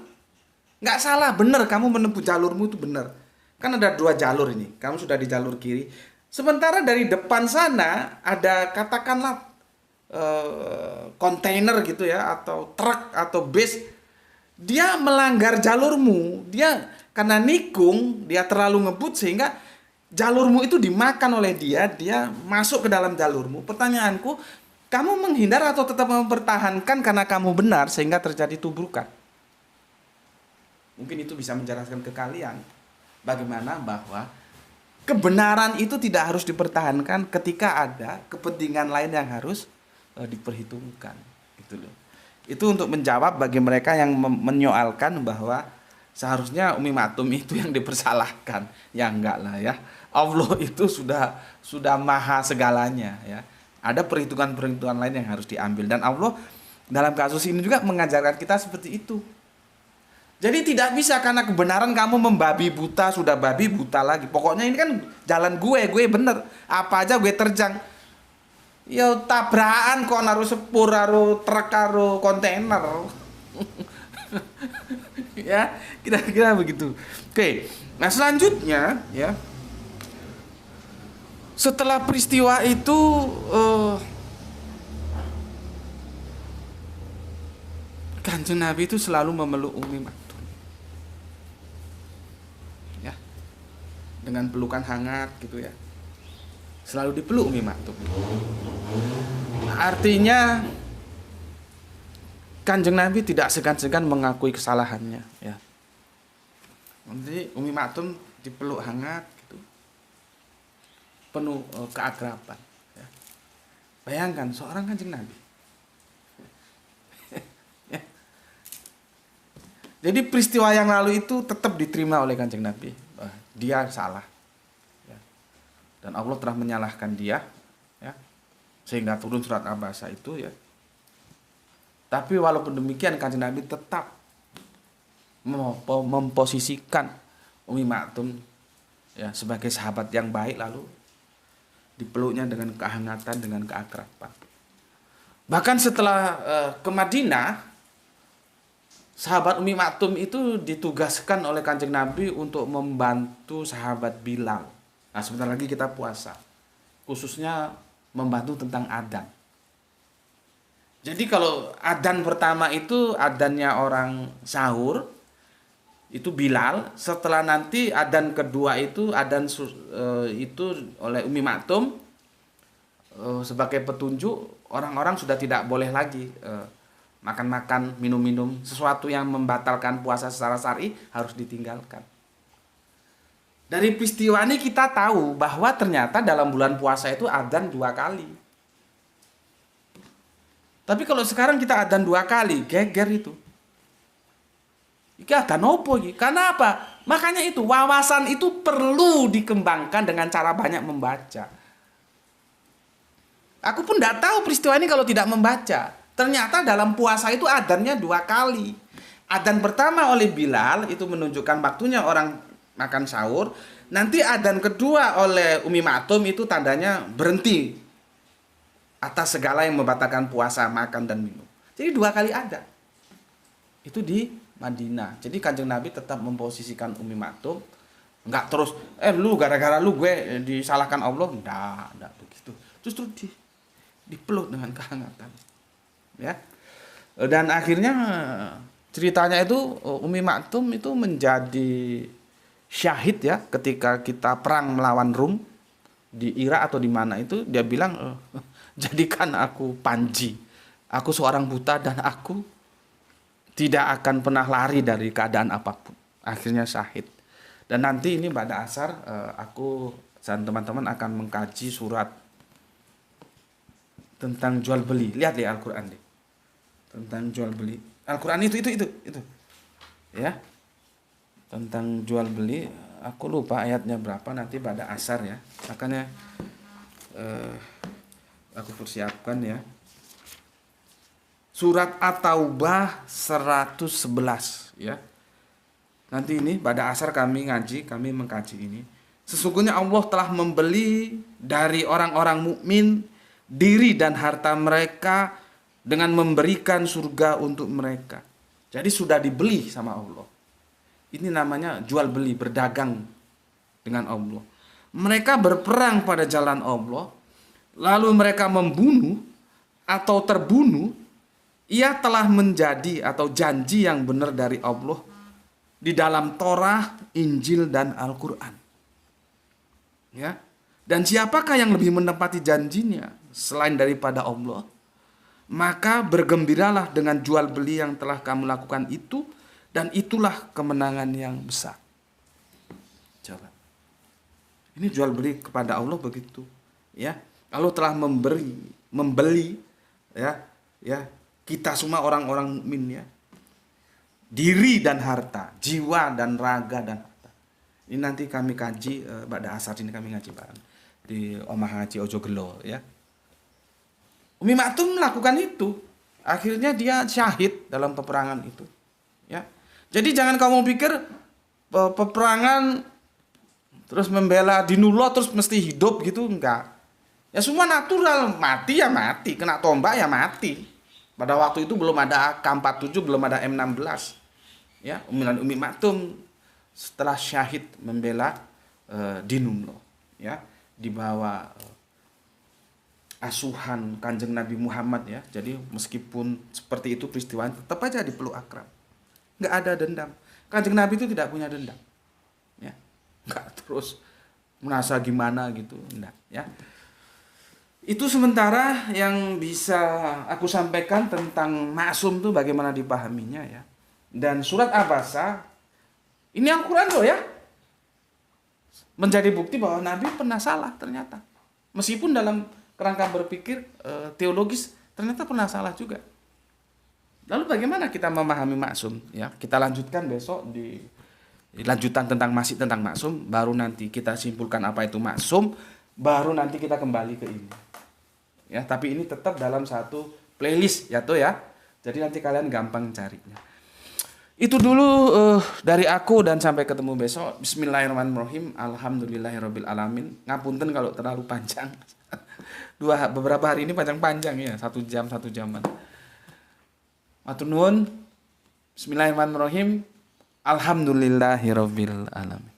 S1: nggak salah, benar. Kamu menempuh jalurmu itu benar. Kan ada 2 jalur ini, kamu sudah di jalur kiri. Sementara dari depan sana ada katakanlah kontainer gitu ya, atau truk atau bus. Dia melanggar jalurmu, dia karena nikung, dia terlalu ngebut sehingga jalurmu itu dimakan oleh dia masuk ke dalam jalurmu. Pertanyaanku, kamu menghindar atau tetap mempertahankan karena kamu benar sehingga terjadi tuburukan? Mungkin itu bisa menjelaskan ke kalian bagaimana bahwa kebenaran itu tidak harus dipertahankan ketika ada kepentingan lain yang harus diperhitungkan, gitu loh. Itu untuk menjawab bagi mereka yang menyoalkan bahwa seharusnya Umi Maktum itu yang dipersalahkan. Ya enggak lah ya. Allah itu sudah maha segalanya ya. Ada perhitungan-perhitungan lain yang harus diambil, dan Allah Dalam kasus ini juga mengajarkan kita seperti itu. Jadi tidak bisa karena kebenaran kamu membabi buta, sudah babi buta lagi. Pokoknya ini kan jalan gue bener. Apa aja gue terjang. Ya tabrakan kok naruh sepur, naruh truk, naruh kontainer. Ya, kira-kira begitu. Oke. Nah, selanjutnya ya. Setelah peristiwa itu Kanjeng Nabi itu selalu memeluk Umi Maktum. Ya. Dengan pelukan hangat gitu ya. Selalu dipeluk Umi Maktum. Artinya Kanjeng Nabi tidak segan-segan mengakui kesalahannya ya. Jadi Umi Maktum dipeluk hangat gitu. Penuh keakraban ya. Bayangkan seorang Kanjeng Nabi. Ya. Jadi peristiwa yang lalu itu tetap diterima oleh Kanjeng Nabi. Dia salah ya. Dan Allah telah menyalahkan dia ya. Sehingga turun surat Abasa itu ya. Tapi walaupun demikian Kanjeng Nabi tetap memposisikan Umi Maktum ya sebagai sahabat yang baik, lalu dipeluknya dengan kehangatan, dengan keakraban. Bahkan setelah ke Madinah, sahabat Umi Maktum itu ditugaskan oleh Kanjeng Nabi untuk membantu sahabat Bilal. Nah, sebentar lagi kita puasa. Khususnya membantu tentang adzan. Jadi kalau adzan pertama itu adzannya orang sahur, itu Bilal. Setelah nanti adzan kedua itu adzan itu oleh Umi Maktum sebagai petunjuk orang-orang sudah tidak boleh lagi makan-makan, minum-minum, sesuatu yang membatalkan puasa secara syar'i harus ditinggalkan. Dari peristiwa ini kita tahu bahwa ternyata dalam bulan puasa itu adzan 2 kali. Tapi kalau sekarang kita adzan 2 kali, geger itu. Iki adzan opo iki? Karena apa? Makanya itu wawasan itu perlu dikembangkan dengan cara banyak membaca. Aku pun tidak tahu peristiwa ini kalau tidak membaca. Ternyata dalam puasa itu adzannya 2 kali. Adzan pertama oleh Bilal itu menunjukkan waktunya orang makan sahur. Nanti adzan kedua oleh Umi Maktum itu tandanya berhenti atas segala yang membatalkan puasa, makan dan minum. Jadi 2 kali adzan. Itu di Madinah. Jadi Kanjeng Nabi tetap memposisikan Umi Maktum, enggak terus lu gara-gara lu gue disalahkan Allah, enggak begitu. Justru dipeluk dengan kehangatan. Ya. Dan akhirnya ceritanya itu Umi Maktum itu menjadi syahid ya ketika kita perang melawan Rum di Irak atau di mana itu, dia bilang jadikan aku panji. Aku seorang buta dan aku tidak akan pernah lari dari keadaan apapun. Akhirnya syahid. Dan nanti ini pada asar aku dan teman-teman akan mengkaji surat tentang jual beli. Lihat di Al-Quran deh. Tentang jual beli. Al-Quran itu. Ya. Tentang jual beli. Aku lupa ayatnya berapa nanti pada asar ya. Makanya aku persiapkan ya. Surat At-Taubah 111 ya. Nanti ini pada asar kami mengkaji ini. Sesungguhnya Allah telah membeli dari orang-orang mukmin diri dan harta mereka dengan memberikan surga untuk mereka. Jadi sudah dibeli sama Allah. Ini namanya jual beli, berdagang dengan Allah. Mereka berperang pada jalan Allah, lalu mereka membunuh atau terbunuh. Ia telah menjadi atau janji yang benar dari Allah di dalam Torah, Injil, dan Al-Quran. Ya. Dan siapakah yang lebih menepati janjinya selain daripada Allah? Maka bergembiralah dengan jual beli yang telah kamu lakukan itu, dan itulah kemenangan yang besar. Coba. Ini jual beli kepada Allah begitu. Ya. Allah telah membeli ya. Kita semua orang-orang mukmin ya. Diri dan harta, jiwa dan raga dan harta. Ini nanti kami kaji pada asar ini kami ngaji bareng di Omah Haji Ojo Gelo ya. Umi Maktum melakukan itu. Akhirnya dia syahid dalam peperangan itu. Ya. Jadi jangan kamu pikir peperangan terus membela Dinullah terus mesti hidup gitu, enggak. Ya semua natural, mati ya mati, kena tombak ya mati. Pada waktu itu belum ada AK-47, belum ada M16. Ya, Umi Maktum setelah syahid membela Dinullah, ya, di bawah asuhan Kanjeng Nabi Muhammad, ya. Jadi meskipun seperti itu peristiwanya, tetap aja dipeluk akrab. Nggak ada dendam. Kanjeng Nabi itu tidak punya dendam. Ya. Nggak terus merasa gimana gitu, enggak, ya. Itu sementara yang bisa aku sampaikan tentang maksum itu bagaimana dipahaminya, ya. Dan surat Abasa ini Al-Quran loh, ya. Menjadi bukti bahwa Nabi pernah salah ternyata. Meskipun dalam kerangka berpikir teologis ternyata pernah salah juga. Lalu bagaimana kita memahami maksum? Ya, kita lanjutkan besok di lanjutan masih tentang maksum. Baru nanti kita simpulkan apa itu maksum. Baru nanti kita kembali ke ini. Ya, tapi ini tetap dalam satu playlist ya tuh, ya. Jadi nanti kalian gampang carinya. Itu dulu dari aku dan sampai ketemu besok. Bismillahirrahmanirrahim. Alhamdulillahirabbil alamin. Ngapunten kalau terlalu panjang. Beberapa hari ini panjang-panjang ya, 1 jaman. Matur nuwun. Bismillahirrahmanirrahim. Alhamdulillahirabbil alamin.